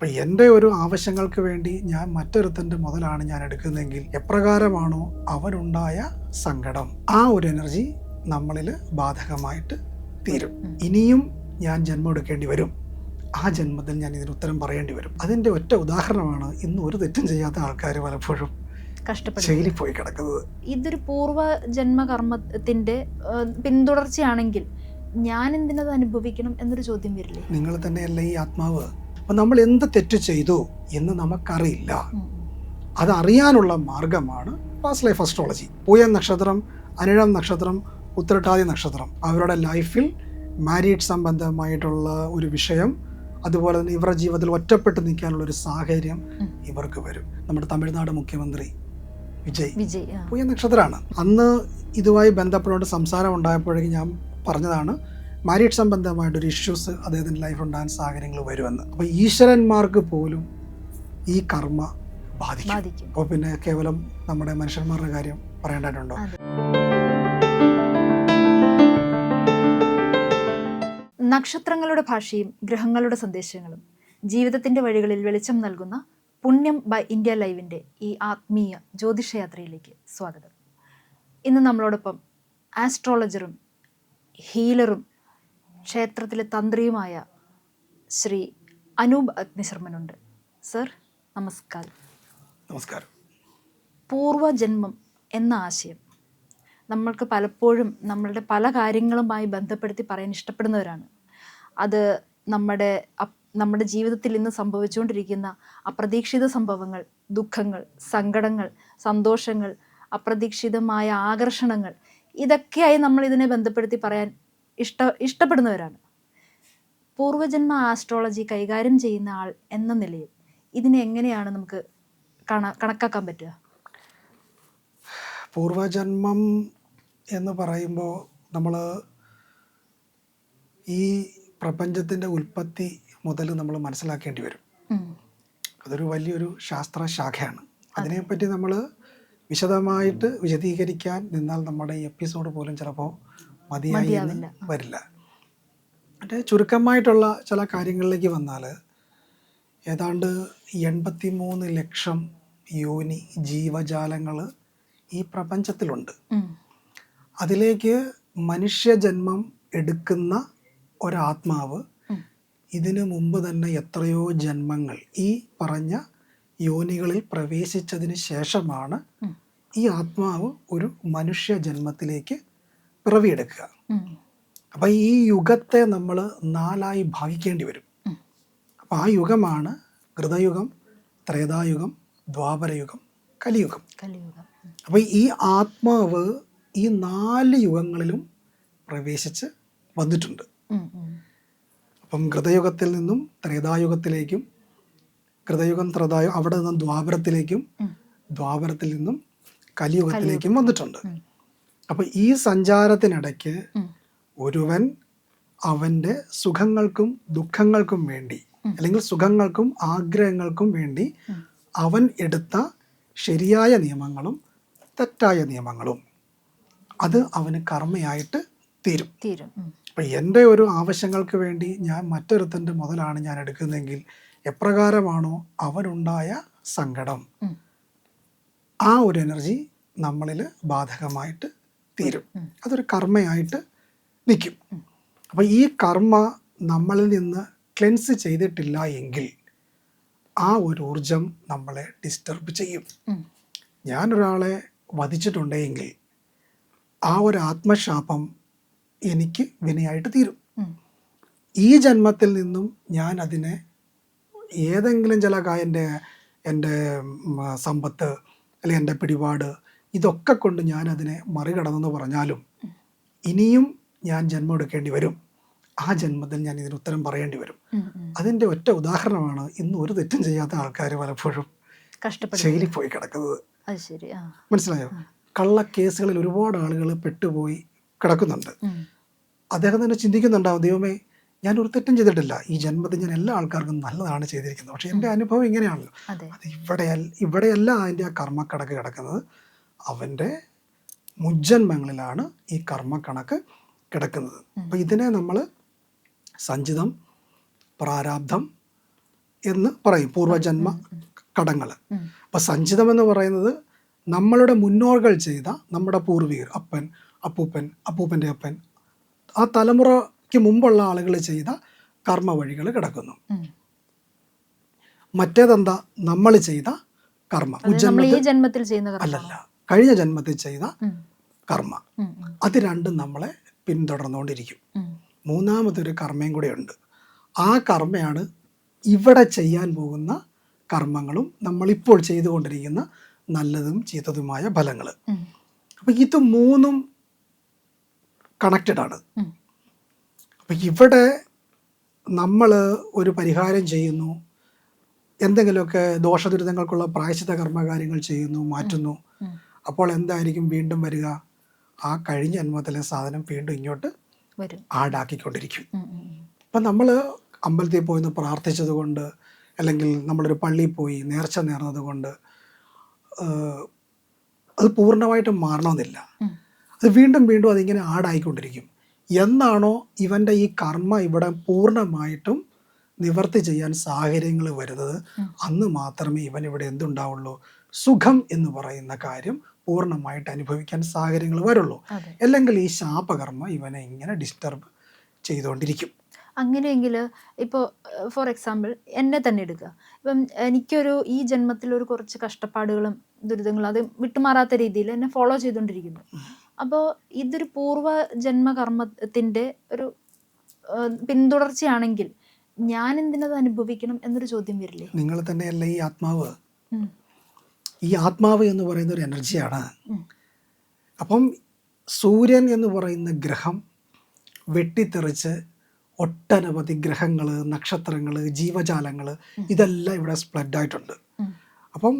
അപ്പം എൻ്റെ ഒരു ആവശ്യങ്ങൾക്ക് വേണ്ടി ഞാൻ മറ്റൊരുത്തൻ്റെ മുതലാണ് ഞാൻ എടുക്കുന്നതെങ്കിൽ എപ്രകാരമാണോ അവനുണ്ടായ സങ്കടം, ആ ഒരു എനർജി നമ്മളിൽ ബാധകമായിട്ട് തീരും. ഇനിയും ഞാൻ ജന്മം എടുക്കേണ്ടി വരും, ആ ജന്മത്തിൽ ഞാൻ ഇതിന് ഉത്തരം പറയേണ്ടി വരും. അതിൻ്റെ ഒറ്റ ഉദാഹരണമാണ് ഇന്ന് ഒരു തെറ്റും ചെയ്യാത്ത ആൾക്കാർ പലപ്പോഴും ജയിലിൽ പോയി കിടക്കുന്നത്. ഇതൊരു പൂർവ്വ ജന്മകർമ്മത്തിന്റെ പിന്തുടർച്ചയാണെങ്കിൽ ഞാൻ എന്തിനത് അനുഭവിക്കണം എന്നൊരു ചോദ്യം വരില്ലേ? നിങ്ങൾ തന്നെയല്ല ഈ ആത്മാവ്. അപ്പം നമ്മൾ എന്ത് തെറ്റ് ചെയ്തു എന്ന് നമുക്കറിയില്ല. അതറിയാനുള്ള മാർഗമാണ് പാസ്റ്റ് ലൈഫ് അസ്ട്രോളജി. പൂയം നക്ഷത്രം, അനിഴം നക്ഷത്രം, ഉത്രട്ടാതി നക്ഷത്രം, അവരുടെ ലൈഫിൽ മാരീഡ് സംബന്ധമായിട്ടുള്ള ഒരു വിഷയം, അതുപോലെ തന്നെ ഇവരുടെ ജീവിതത്തിൽ ഒറ്റപ്പെട്ട് നിൽക്കാനുള്ള ഒരു സാഹചര്യം ഇവർക്ക് വരും. നമ്മുടെ തമിഴ്നാട് മുഖ്യമന്ത്രി വിജയ് പൂയ നക്ഷത്രമാണ്. അന്ന് ഇതുമായി ബന്ധപ്പെട്ടുകൊണ്ട് സംസാരം ഉണ്ടായപ്പോഴേക്കും ഞാൻ പറഞ്ഞതാണ്, മാരീഡ് സംബന്ധമായിട്ടൊരു ഇഷ്യൂസ് അദ്ദേഹത്തിൻ്റെ ലൈഫിൽ ഉണ്ടാകാൻ സാഹചര്യങ്ങൾ വരുമെന്ന്. അപ്പോൾ ഈശ്വരന്മാർക്ക് പോലും ഈ കർമ്മ ബാധിക്കും. അപ്പോൾ പിന്നെ കേവലം നമ്മുടെ മനുഷ്യന്മാരുടെ കാര്യം പറയേണ്ടതുണ്ടോ? നക്ഷത്രങ്ങളുടെ ഭാഷയും ഗ്രഹങ്ങളുടെ സന്ദേശങ്ങളും ജീവിതത്തിന്റെ വഴികളിൽ വെളിച്ചം നൽകുന്ന പുണ്യം ബൈ ഇന്ത്യ ലൈവിന്റെ ഈ ആത്മീയ ജ്യോതിഷയാത്രയിലേക്ക് സ്വാഗതം. ഇന്ന് നമ്മളോടൊപ്പം ആസ്ട്രോളജറും ഹീലറും ക്ഷേത്രത്തിലെ തന്ത്രിയുമായ ശ്രീ അനൂപ് അഗ്നിശർമ്മനുണ്ട്. സർ, നമസ്കാരം. നമസ്കാരം. പൂർവജന്മം എന്ന ആശയം നമ്മൾക്ക് പലപ്പോഴും നമ്മളുടെ പല കാര്യങ്ങളുമായി ബന്ധപ്പെടുത്തി പറയാൻ ഇഷ്ടപ്പെടുന്നവരാണ്. അത് നമ്മുടെ ജീവിതത്തിൽ ഇന്ന് സംഭവിച്ചുകൊണ്ടിരിക്കുന്ന അപ്രതീക്ഷിത സംഭവങ്ങൾ, ദുഃഖങ്ങൾ, സങ്കടങ്ങൾ, സന്തോഷങ്ങൾ, അപ്രതീക്ഷിതമായ ആകർഷണങ്ങൾ, ഇതൊക്കെയായി നമ്മൾ ഇതിനെ ബന്ധപ്പെടുത്തി പറയാൻ ഇഷ്ടപ്പെടുന്നവരാണ്. പൂർവജന്മ ആസ്ട്രോളജി കൈകാര്യം ചെയ്യുന്ന ആൾ എന്ന നിലയിൽ ഇതിനെ എങ്ങനെയാണ് നമുക്ക് കണക്കാക്കാൻ പറ്റുക? പൂർവജന്മം എന്ന് പറയുമ്പോൾ നമ്മൾ ഈ പ്രപഞ്ചത്തിൻ്റെ ഉൽപ്പത്തി മുതൽ നമ്മൾ മനസ്സിലാക്കേണ്ടി വരും. അതൊരു വലിയൊരു ശാസ്ത്ര ശാഖയാണ്. അതിനെപ്പറ്റി നമ്മൾ വിശദമായിട്ട് വിശദീകരിക്കാൻ നിന്നാൽ നമ്മുടെ ഈ എപ്പിസോഡ് പോലും ചിലപ്പോൾ മതിയായി വരില്ല. മറ്റേ ചുരുക്കമായിട്ടുള്ള ചില കാര്യങ്ങളിലേക്ക് വന്നാൽ ഏതാണ്ട് 83 ലക്ഷം യോനി ജീവജാലങ്ങൾ ഈ പ്രപഞ്ചത്തിലുണ്ട്. അതിലേക്ക് മനുഷ്യജന്മം എടുക്കുന്ന ഒരാത്മാവ് ഇതിനു മുമ്പ് തന്നെ എത്രയോ ജന്മങ്ങൾ ഈ പറഞ്ഞ യോനികളിൽ പ്രവേശിച്ചതിന് ശേഷമാണ് ഈ ആത്മാവ് ഒരു മനുഷ്യ ജന്മത്തിലേക്ക് പിറവിയെടുക്കുക. അപ്പം ഈ യുഗത്തെ നമ്മൾ 4ആയി ഭാഗിക്കേണ്ടി വരും. അപ്പം ആ യുഗമാണ് കൃതയുഗം, ത്രേതായുഗം, ദ്വാപരയുഗം, കലിയുഗം. അപ്പം ഈ ആത്മാവ് ഈ 4 യുഗങ്ങളിലും പ്രവേശിച്ച് വന്നിട്ടുണ്ട്. അപ്പം കൃതയുഗത്തിൽ നിന്നും ത്രേതായുഗത്തിലേക്കും, കൃതയുഗം ത്രേതായുഗം, അവിടെ നിന്നും ദ്വാപരത്തിലേക്കും, ദ്വാപരത്തിൽ നിന്നും കലിയുഗത്തിലേക്കും വന്നിട്ടുണ്ട്. അപ്പം ഈ സഞ്ചാരത്തിനിടയ്ക്ക് ഒരുവൻ അവൻ്റെ സുഖങ്ങൾക്കും ദുഃഖങ്ങൾക്കും വേണ്ടി, അല്ലെങ്കിൽ സുഖങ്ങൾക്കും ആഗ്രഹങ്ങൾക്കും വേണ്ടി അവൻ എടുത്ത ശരിയായ നിയമങ്ങളും തെറ്റായ നിയമങ്ങളും അത് അവന് കർമ്മയായിട്ട് തീരും. അപ്പം എൻ്റെ ഒരു ആവശ്യങ്ങൾക്ക് വേണ്ടി ഞാൻ മറ്റൊരുത്തൻ്റെ മുതലാണ് ഞാൻ എടുക്കുന്നതെങ്കിൽ എപ്രകാരമാണോ അവനുണ്ടായ സങ്കടം, ആ ഒരു എനർജി നമ്മളിൽ ബാധകമായിട്ട് തീരും. അതൊരു കർമ്മയായിട്ട് നിൽക്കും. അപ്പം ഈ കർമ്മ നമ്മളിൽ നിന്ന് ക്ലെൻസ് ചെയ്തിട്ടില്ല എങ്കിൽ ആ ഒരു ഊർജം നമ്മളെ ഡിസ്റ്റർബ് ചെയ്യും. ഞാനൊരാളെ വധിച്ചിട്ടുണ്ടെങ്കിൽ ആ ഒരു ആത്മശാപം എനിക്ക് വിനയായിട്ട് തീരും. ഈ ജന്മത്തിൽ നിന്നും ഞാൻ അതിനെ ഏതെങ്കിലും ചില എൻ്റെ സമ്പത്ത് അല്ലെങ്കിൽ എൻ്റെ പിടിപാട് ഇതൊക്കെ കൊണ്ട് ഞാൻ അതിനെ മറികടന്നെന്ന് പറഞ്ഞാലും ഇനിയും ഞാൻ ജന്മം എടുക്കേണ്ടി വരും, ആ ജന്മത്തിൽ ഞാൻ ഇതിന് ഉത്തരം പറയേണ്ടി വരും. അതിൻ്റെ ഒറ്റ ഉദാഹരണമാണ് ഇന്ന് ഒരു തെറ്റും ചെയ്യാത്ത ആൾക്കാർ പലപ്പോഴും ജയിലിൽ പോയി കിടക്കുന്നത്. മനസ്സിലായോ? കള്ളക്കേസുകളിൽ ഒരുപാട് ആളുകൾ പെട്ടുപോയി കിടക്കുന്നുണ്ട്. അദ്ദേഹം തന്നെ ചിന്തിക്കുന്നുണ്ടാവും, ദൈവമേ, ഞാൻ ഒരു തെറ്റും ചെയ്തിട്ടില്ല, ഈ ജന്മത്തിൽ ഞാൻ എല്ലാ ആൾക്കാർക്കും നല്ലതാണ് ചെയ്തിരിക്കുന്നത്, പക്ഷെ എൻ്റെ അനുഭവം ഇങ്ങനെയാണല്ലോ. അത് ഇവിടെയല്ല അതിൻ്റെ ആ കർമ്മക്കണക്ക് കിടക്കുന്നത്, അവൻ്റെ മുജ്ജന്മങ്ങളിലാണ് ഈ കർമ്മക്കണക്ക് കിടക്കുന്നത്. അപ്പം ഇതിനെ നമ്മൾ സഞ്ചിതം, പ്രാരാബ്ധം, എന്ന് പറയും, പൂർവജന്മ കടങ്ങൾ. അപ്പം സഞ്ചിതം എന്ന് പറയുന്നത് നമ്മളുടെ മുന്നോർകൾ ചെയ്ത, നമ്മുടെ പൂർവികർ, അപ്പൻ, അപ്പൂപ്പൻ, അപ്പൂപ്പൻ്റെ അപ്പൻ, ആ തലമുറയ്ക്ക് മുമ്പുള്ള ആളുകൾ ചെയ്ത കർമ്മ വഴികൾ കിടക്കുന്നു. മറ്റേതെന്താ, നമ്മൾ ചെയ്ത കർമ്മ, ജന്മത്തിൽ ചെയ്യുന്ന അല്ലല്ല, കഴിഞ്ഞ ജന്മത്തിൽ ചെയ്ത കർമ്മ. അത് രണ്ടും നമ്മളെ പിന്തുടർന്നുകൊണ്ടിരിക്കും. മൂന്നാമതൊരു കർമ്മയും കൂടെ ഉണ്ട്. ആ കർമ്മയാണ് ഇവിടെ ചെയ്യാൻ പോകുന്ന കർമ്മങ്ങളും നമ്മളിപ്പോൾ ചെയ്തുകൊണ്ടിരിക്കുന്ന നല്ലതും ചീത്തതുമായ ഫലങ്ങൾ. അപ്പം ഇത് മൂന്നും കണക്റ്റഡ് ആണ്. അപ്പം ഇവിടെ നമ്മൾ ഒരു പരിഹാരം ചെയ്യുന്നു, എന്തെങ്കിലുമൊക്കെ ദോഷദുരിതങ്ങൾക്കുള്ള പ്രായശ്ചിത്ത കർമ്മകാര്യങ്ങൾ ചെയ്യുന്നു, മാറ്റുന്നു. അപ്പോൾ എന്തായിരിക്കും വീണ്ടും വരിക? ആ കഴിഞ്ഞ ജന്മത്തിലെ സാധനം വീണ്ടും ഇങ്ങോട്ട് ആഡാക്കിക്കൊണ്ടിരിക്കും. അപ്പം നമ്മൾ അമ്പലത്തിൽ പോയി പ്രാർത്ഥിച്ചത് കൊണ്ട്, അല്ലെങ്കിൽ നമ്മളൊരു പള്ളിയിൽ പോയി നേർച്ച നേർന്നത് കൊണ്ട് അത് പൂർണ്ണമായിട്ടും മാറണമെന്നില്ല. അത് വീണ്ടും വീണ്ടും അതിങ്ങനെ ആഡായിക്കൊണ്ടിരിക്കും. എന്നാണോ ഇവൻ്റെ ഈ കർമ്മ ഇവിടെ പൂർണ്ണമായിട്ടും നിവർത്തി ചെയ്യാൻ സാഹചര്യങ്ങൾ വരുന്നത്, അന്ന് മാത്രമേ ഇവൻ ഇവിടെ എന്തുണ്ടാവുള്ളൂ, സുഖം എന്ന് പറയുന്ന കാര്യം പൂർണ്ണമായിട്ട് അനുഭവിക്കാൻ സാഹചര്യങ്ങൾ വരുള്ളൂ. അല്ലെങ്കിൽ ഈ ശാപകർമ്മ ഇവനെ ഇങ്ങനെ ഡിസ്റ്റർബ് ചെയ്തുകൊണ്ടിരിക്കും. അങ്ങനെയെങ്കിൽ ഇപ്പോൾ ഫോർ എക്സാമ്പിൾ എന്നെ തന്നെ എടുക്കുക. ഇപ്പം എനിക്കൊരു ഈ ജന്മത്തിലൊരു കുറച്ച് കഷ്ടപ്പാടുകളും ദുരിതങ്ങളും അത് വിട്ടുമാറാത്ത രീതിയിൽ എന്നെ ഫോളോ ചെയ്തുകൊണ്ടിരിക്കുന്നു. അപ്പോൾ ഇതൊരു പൂർവ്വജന്മകർമ്മത്തിൻ്റെ ഒരു പിന്തുടർച്ചയാണെങ്കിൽ ഞാൻ എന്തിനത് അനുഭവിക്കണം എന്നൊരു ചോദ്യം വരില്ലേ? നിങ്ങൾ തന്നെയല്ല ഈ ആത്മാവ്. ഈ ആത്മാവ് എന്ന് പറയുന്ന ഒരു എനർജിയാണ്. അപ്പം സൂര്യൻ എന്ന് പറയുന്ന ഗ്രഹം വെട്ടിത്തെറിച്ച് ഒട്ടനവധി ഗ്രഹങ്ങൾ, നക്ഷത്രങ്ങൾ, ജീവജാലങ്ങൾ ഇതെല്ലാം ഇവിടെ സ്പ്രെഡ് ആയിട്ടുണ്ട്. അപ്പം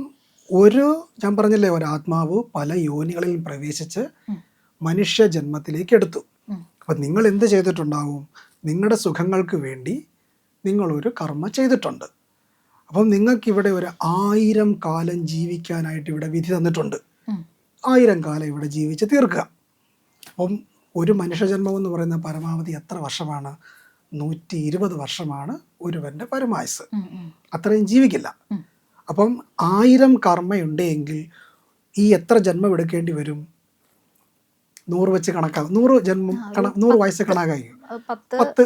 ഞാൻ പറഞ്ഞില്ലേ, ഒരു ആത്മാവ് പല യോനികളിൽ പ്രവേശിച്ച് മനുഷ്യ ജന്മത്തിലേക്ക് എടുത്തു. അപ്പം നിങ്ങൾ എന്ത് ചെയ്തിട്ടുണ്ടാവും? നിങ്ങളുടെ സുഖങ്ങൾക്ക് വേണ്ടി നിങ്ങളൊരു കർമ്മ ചെയ്തിട്ടുണ്ട്. അപ്പം നിങ്ങൾക്കിവിടെ ഒരു 1000 കാലം ജീവിക്കാനായിട്ട് ഇവിടെ വിധി തന്നിട്ടുണ്ട്. 1000 കാലം ഇവിടെ ജീവിച്ച് തീർക്കുക. അപ്പം ഒരു മനുഷ്യജന്മം എന്ന് പറയുന്ന പരമാവധി എത്ര വർഷമാണ്? 120 വർഷമാണ് ഒരുവൻ്റെ പരമായുസ്. അത്രയും ജീവിക്കില്ല. അപ്പം 1000 കർമ്മയുണ്ടെങ്കിൽ ഈ എത്ര ജന്മം എടുക്കേണ്ടി വരും? 100 വെച്ച് കണക്കാക്കും. 100 വയസ്സ് കണക്കാക്കി 10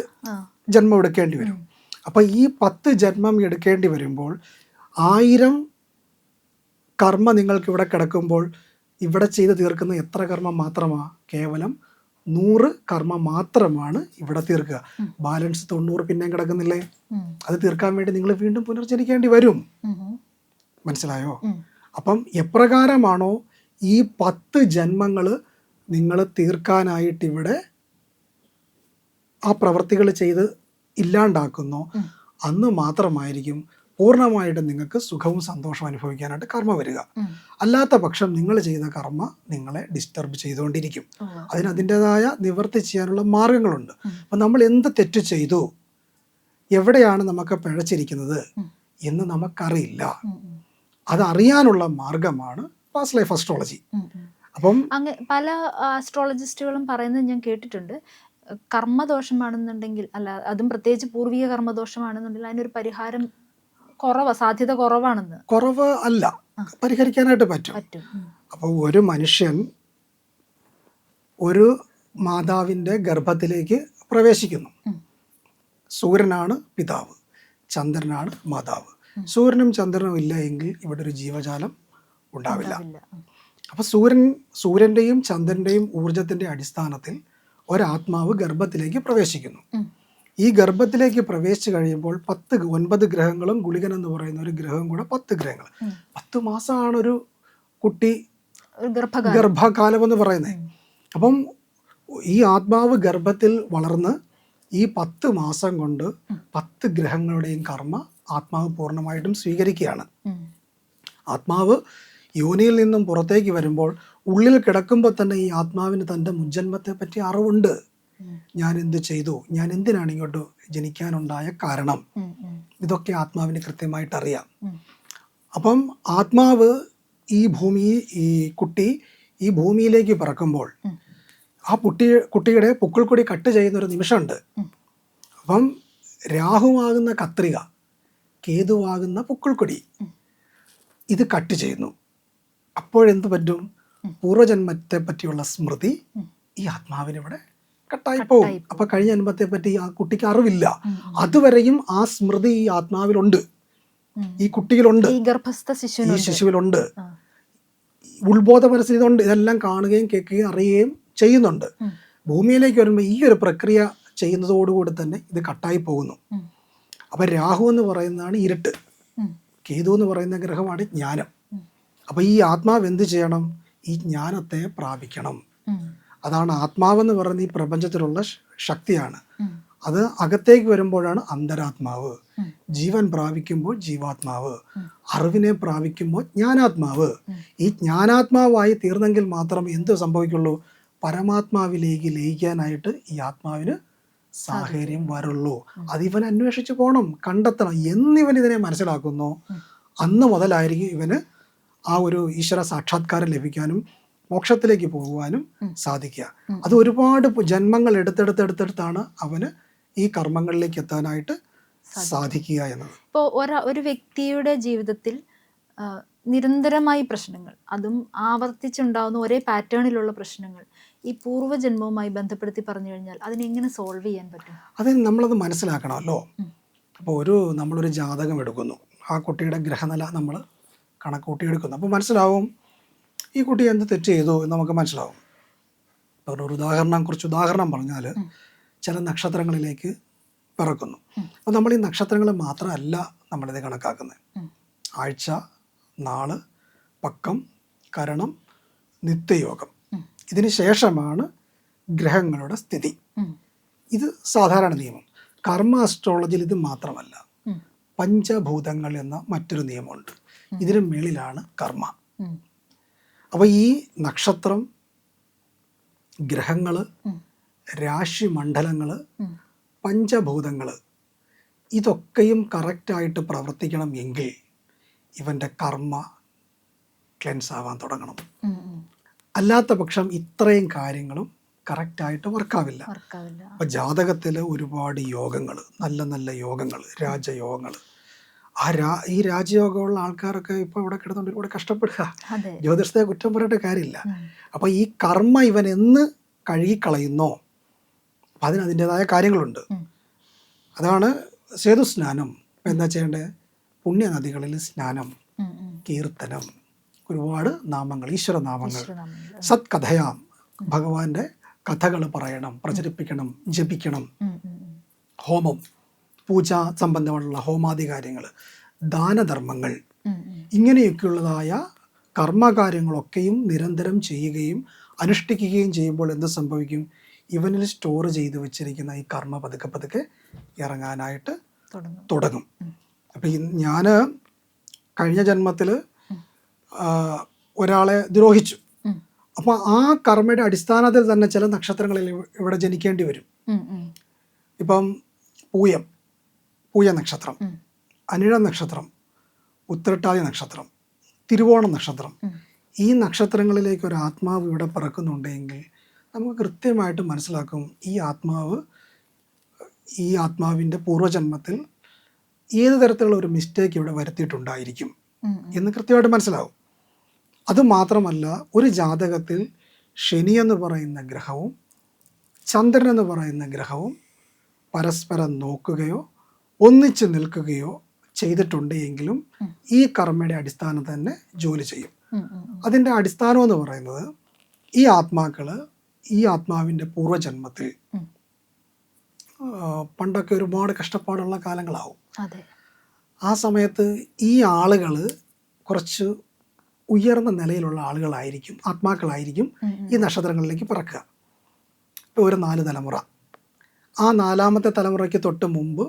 ജന്മം എടുക്കേണ്ടി വരും. അപ്പം ഈ 10 ജന്മം എടുക്കേണ്ടി വരുമ്പോൾ 1000 കർമ്മ നിങ്ങൾക്ക് ഇവിടെ കിടക്കുമ്പോൾ ഇവിടെ ചെയ്ത് തീർക്കുന്ന എത്ര കർമ്മം മാത്രമാണ്? കേവലം 100 കർമ്മ മാത്രമാണ് ഇവിടെ തീർക്കുക. ബാലൻസ് 90 പിന്നെയും കിടക്കുന്നില്ലേ? അത് തീർക്കാൻ വേണ്ടി നിങ്ങൾ വീണ്ടും പുനർജനിക്കേണ്ടി വരും. മനസ്സിലായോ? അപ്പം എപ്രകാരമാണോ ഈ 10 ജന്മങ്ങൾ നിങ്ങൾ തീർക്കാനായിട്ട് ഇവിടെ ആ പ്രവൃത്തികൾ ചെയ്ത് ഇല്ലാണ്ടാക്കുന്നോ, അന്ന് മാത്രമായിരിക്കും പൂർണ്ണമായിട്ടും നിങ്ങൾക്ക് സുഖവും സന്തോഷവും അനുഭവിക്കാനായിട്ട് കർമ്മ വരിക. അല്ലാത്ത പക്ഷം നിങ്ങൾ ചെയ്ത കർമ്മ നിങ്ങളെ ഡിസ്റ്റർബ് ചെയ്തുകൊണ്ടിരിക്കും. അതിൻ്റെതായ നിവർത്തി ചെയ്യാനുള്ള മാർഗങ്ങളുണ്ട്. അപ്പം നമ്മൾ എന്ത് തെറ്റ് ചെയ്തു, എവിടെയാണ് നമുക്ക് പിഴച്ചിരിക്കുന്നത് എന്ന് നമുക്കറിയില്ല. അതറിയാനുള്ള മാർഗമാണ് പാസ്റ്റ് ലൈഫ് അസ്ട്രോളജി. അപ്പം പല ആസ്ട്രോളജിസ്റ്റുകളും പറയുന്നത് ഞാൻ കേട്ടിട്ടുണ്ട്, കർമ്മദോഷമാണെന്നുണ്ടെങ്കിൽ, അല്ല അതും പ്രത്യേകിച്ച് പൂർവിക കർമ്മദോഷമാണെന്നുണ്ടെങ്കിൽ അതിനൊരു പരിഹാരം സാധ്യത കുറവാണെന്ന്. കുറവ് അല്ല, പരിഹരിക്കാനായിട്ട് പറ്റും. അപ്പോൾ ഒരു മനുഷ്യൻ ഒരു മാതാവിൻ്റെ ഗർഭത്തിലേക്ക് പ്രവേശിക്കുന്നു. സൂര്യനാണ് പിതാവ്, ചന്ദ്രനാണ് മാതാവ്. സൂര്യനും ചന്ദ്രനും ഇല്ല എങ്കിൽ ഇവിടെ ഒരു ജീവജാലം ഉണ്ടാവില്ല. അപ്പോൾ സൂര്യൻ്റെയും ചന്ദ്രൻ്റെയും ഊർജത്തിൻ്റെ അടിസ്ഥാനത്തിൽ ഒരാത്മാവ് ഗർഭത്തിലേക്ക് പ്രവേശിക്കുന്നു. ഈ ഗർഭത്തിലേക്ക് പ്രവേശിച്ചു കഴിയുമ്പോൾ 9 ഗ്രഹങ്ങളും ഗുളികൻ എന്ന് പറയുന്ന ഒരു ഗ്രഹം കൂടെ 10 ഗ്രഹങ്ങൾ. 10 മാസമാണ് ഒരു കുട്ടി ഗർഭകാലം എന്ന് പറയുന്നത്. അപ്പം ഈ ആത്മാവ് ഗർഭത്തിൽ വളർന്ന് ഈ 10 മാസം കൊണ്ട് 10 ഗ്രഹങ്ങളുടെയും കർമ്മ ആത്മാവ് പൂർണ്ണമായിട്ടും സ്വീകരിക്കുകയാണ്. ആത്മാവ് യോനിയിൽ നിന്നും പുറത്തേക്ക് വരുമ്പോൾ ഉള്ളിൽ കിടക്കുമ്പോൾ തന്നെ ഈ ആത്മാവിന് തൻ്റെ മുജ്ജന്മത്തെ പറ്റി അറിവുണ്ട്. ഞാൻ എന്ത് ചെയ്തു, ഞാൻ എന്തിനാണ് ഇങ്ങോട്ട് ജനിക്കാനുണ്ടായ കാരണം, ഇതൊക്കെ ആത്മാവിന് കൃത്യമായിട്ട് അറിയാം. അപ്പം ആത്മാവ് ഈ കുട്ടി ഈ ഭൂമിയിലേക്ക് പിറക്കുമ്പോൾ ആ കുട്ടിയുടെ പുക്കിൾക്കൊടി കട്ട് ചെയ്യുന്ന ഒരു നിമിഷമുണ്ട്. അപ്പം രാഹുവാകുന്ന കത്രിക കേതുവാകുന്ന പുക്കിൾക്കൊടി ഇത് കട്ട് ചെയ്യുന്നു. അപ്പോഴെന്ത് പറ്റും? പൂർവ്വജന്മത്തെ പറ്റിയുള്ള സ്മൃതി ഈ ആത്മാവിനിവിടെ കട്ടായി പോകും. അപ്പൊ കഴിഞ്ഞ ജന്മത്തെ പറ്റി ആ കുട്ടിക്ക് അറിവില്ല. അതുവരെയും ആ സ്മൃതി ഈ ആത്മാവിലുണ്ട്, ഈ കുട്ടിയിലുണ്ട്, ഈ ശിശുവിലുണ്ട്, ഉത്ബോധ മനസ്സിലുണ്ട്. ഇതെല്ലാം കാണുകയും കേൾക്കുകയും അറിയുകയും ചെയ്യുന്നുണ്ട്. ഭൂമിയിലേക്ക് വരുമ്പോൾ ഈ ഒരു പ്രക്രിയ ചെയ്യുന്നതോടുകൂടി തന്നെ ഇത് കട്ടായി പോകുന്നു. അപ്പം രാഹു എന്ന് പറയുന്നതാണ് ഇരുട്ട്, കേതു എന്ന് പറയുന്ന ഗ്രഹമാണ് ജ്ഞാനം. അപ്പം ഈ ആത്മാവ് എന്ത് ചെയ്യണം? ഈ ജ്ഞാനത്തെ പ്രാപിക്കണം. അതാണ് ആത്മാവെന്ന് പറയുന്ന ഈ പ്രപഞ്ചത്തിലുള്ള ശക്തിയാണ്. അത് അകത്തേക്ക് വരുമ്പോഴാണ് അന്തരാത്മാവ്, ജീവൻ പ്രാപിക്കുമ്പോൾ ജീവാത്മാവ്, അറിവിനെ പ്രാപിക്കുമ്പോൾ ജ്ഞാനാത്മാവ്. ഈ ജ്ഞാനാത്മാവായി തീർന്നെങ്കിൽ മാത്രം എന്ത് സംഭവിക്കുള്ളൂ? പരമാത്മാവിലേക്ക് ലയിക്കാനായിട്ട് ഈ ആത്മാവിന് സാഹചര്യം വരുള്ളൂ. അതിവൻ അന്വേഷിച്ച് പോകണം, കണ്ടെത്തണം. എന്നിവൻ ഇതിനെ മനസ്സിലാക്കുന്നു, അന്ന് മുതലായിരിക്കും ഇവന് ആ ഒരു ഈശ്വര സാക്ഷാത്കാരം ലഭിക്കാനും മോക്ഷത്തിലേക്ക് പോകുവാനും സാധിക്കുക. അത് ഒരുപാട് ജന്മങ്ങൾ എടുത്തെടുത്താണ് അവന് ഈ കർമ്മങ്ങളിലേക്ക് എത്താനായിട്ട് സാധിക്കുക എന്നത്. ഇപ്പോൾ ഒരു വ്യക്തിയുടെ ജീവിതത്തിൽ നിരന്തരമായി പ്രശ്നങ്ങൾ, അതും ആവർത്തിച്ചുണ്ടാകുന്ന ഒരേ പാറ്റേണിലുള്ള പ്രശ്നങ്ങൾ ഈ പൂർവ്വജന്മവുമായി ബന്ധപ്പെടുത്തി പറഞ്ഞു കഴിഞ്ഞാൽ അതിനെങ്ങനെ സോൾവ് ചെയ്യാൻ പറ്റും? അതിന് നമ്മളത് മനസ്സിലാക്കണമല്ലോ. അപ്പോൾ നമ്മളൊരു ജാതകം എടുക്കുന്നു, ആ കുട്ടിയുടെ ഗ്രഹനില നമ്മൾ കണക്കൂട്ടി എടുക്കുന്നു. അപ്പോൾ മനസ്സിലാവും ഈ കുട്ടി എന്ത് തെറ്റ് ചെയ്തു എന്ന് നമുക്ക് മനസ്സിലാവും. കുറച്ച് ഉദാഹരണം പറഞ്ഞാൽ ചില നക്ഷത്രങ്ങളിലേക്ക് പിറക്കുന്നു. അപ്പോൾ നമ്മൾ ഈ നക്ഷത്രങ്ങൾ മാത്രമല്ല നമ്മളിത് കണക്കാക്കുന്നത്. ആഴ്ച, നാള്, പക്കം, കരണം, നിത്യയോഗം, ഇതിന് ശേഷമാണ് ഗ്രഹങ്ങളുടെ സ്ഥിതി. ഇത് സാധാരണ നിയമം. കർമ്മ അസ്ട്രോളജിയിൽ ഇത് മാത്രമല്ല, പഞ്ചഭൂതങ്ങൾ എന്ന മറ്റൊരു നിയമമുണ്ട്. ഇതിന് മേളിലാണ് കർമ്മ. അപ്പോൾ ഈ നക്ഷത്രം, ഗ്രഹങ്ങൾ, രാശിമണ്ഡലങ്ങൾ, പഞ്ചഭൂതങ്ങൾ ഇതൊക്കെയും കറക്റ്റായിട്ട് പ്രവർത്തിക്കണം എങ്കിൽ ഇവൻ്റെ കർമ്മ ക്ലെൻസ് ആവാൻ തുടങ്ങണം. അല്ലാത്ത പക്ഷം ഇത്രയും കാര്യങ്ങളും കറക്റ്റായിട്ട് വർക്കാവില്ല. അപ്പോൾ ജാതകത്തിൽ ഒരുപാട് യോഗങ്ങൾ, നല്ല നല്ല യോഗങ്ങൾ, രാജയോഗങ്ങൾ, ഈ രാജയോഗമുള്ള ആൾക്കാരൊക്കെ ഇപ്പോൾ ഇവിടെ കിടന്നുകൊണ്ട് ഒരുപാട് കഷ്ടപ്പെടുക. ജ്യോതിഷത്തെ കുറ്റം പറയേണ്ട കാര്യമില്ല. അപ്പോൾ ഈ കർമ്മ ഇവൻ എന്ന് കഴുകിക്കളയുന്നോ അപ്പം അതിൻ്റെതായ കാര്യങ്ങളുണ്ട്. അതാണ് സേതുസ്നാനം. എന്താ ചെയ്യേണ്ടത്? പുണ്യനദികളിൽ സ്നാനം, കീർത്തനം, ഒരുപാട് നാമങ്ങൾ, ഈശ്വരനാമങ്ങൾ, സത്കഥയാം, ഭഗവാന്റെ കഥകൾ പറയണം, പ്രചരിപ്പിക്കണം, ജപിക്കണം, ഹോമം, പൂജ സംബന്ധമുള്ള ഹോമാദി കാര്യങ്ങൾ, ദാനധർമ്മങ്ങൾ, ഇങ്ങനെയൊക്കെയുള്ളതായ കർമ്മകാര്യങ്ങളൊക്കെയും നിരന്തരം ചെയ്യുകയും അനുഷ്ഠിക്കുകയും ചെയ്യുമ്പോൾ എന്ത് സംഭവിക്കും? ഇവനിൽ സ്റ്റോർ ചെയ്ത് വെച്ചിരിക്കുന്ന ഈ കർമ്മ പതുക്കെ പതുക്കെ ഇറങ്ങാനായിട്ട് തുടങ്ങും. അപ്പം ഞാൻ കഴിഞ്ഞ ജന്മത്തിൽ ഒരാളെ ദ്രോഹിച്ചു. അപ്പോൾ ആ കർമ്മയുടെ അടിസ്ഥാനത്തിൽ തന്നെ ചില നക്ഷത്രങ്ങളിൽ ഇവിടെ ജനിക്കേണ്ടി വരും. ഇപ്പം പൂയ നക്ഷത്രം, അനിഴ നക്ഷത്രം, ഉത്രട്ടാതി നക്ഷത്രം, തിരുവോണം നക്ഷത്രം, ഈ നക്ഷത്രങ്ങളിലേക്ക് ഒരു ആത്മാവ് ഇവിടെ പിറക്കുന്നുണ്ടെങ്കിൽ നമുക്ക് കൃത്യമായിട്ട് മനസ്സിലാക്കും ഈ ആത്മാവിൻ്റെ പൂർവ്വജന്മത്തിൽ ഏത് തരത്തിലുള്ള ഒരു മിസ്റ്റേക്ക് ഇവിടെ വരുത്തിയിട്ടുണ്ടായിരിക്കും എന്ന് കൃത്യമായിട്ട് മനസ്സിലാവും. അതുമാത്രമല്ല, ഒരു ജാതകത്തിൽ ശനി എന്ന് പറയുന്ന ഗ്രഹവും ചന്ദ്രൻ എന്ന് പറയുന്ന ഗ്രഹവും പരസ്പരം നോക്കുകയോ ഒന്നിച്ച് നിൽക്കുകയോ ചെയ്തിട്ടുണ്ട് എങ്കിലും ഈ കർമ്മയുടെ അടിസ്ഥാനം തന്നെ ജോലി ചെയ്യും. അതിൻ്റെ അടിസ്ഥാനം എന്ന് പറയുന്നത് ഈ ആത്മാവിൻ്റെ പൂർവ്വജന്മത്തിൽ പണ്ടൊക്കെ ഒരുപാട് കഷ്ടപ്പാടുള്ള കാലങ്ങളാവും. ആ സമയത്ത് ഈ ആളുകൾ കുറച്ച് ഉയർന്ന നിലയിലുള്ള ആളുകളായിരിക്കും, ആത്മാക്കളായിരിക്കും ഈ നക്ഷത്രങ്ങളിലേക്ക് പിറക്കുക. ഇപ്പോൾ ഒരു 4 തലമുറ, ആ 4ാമത്തെ തലമുറയ്ക്ക് തൊട്ട് മുമ്പ്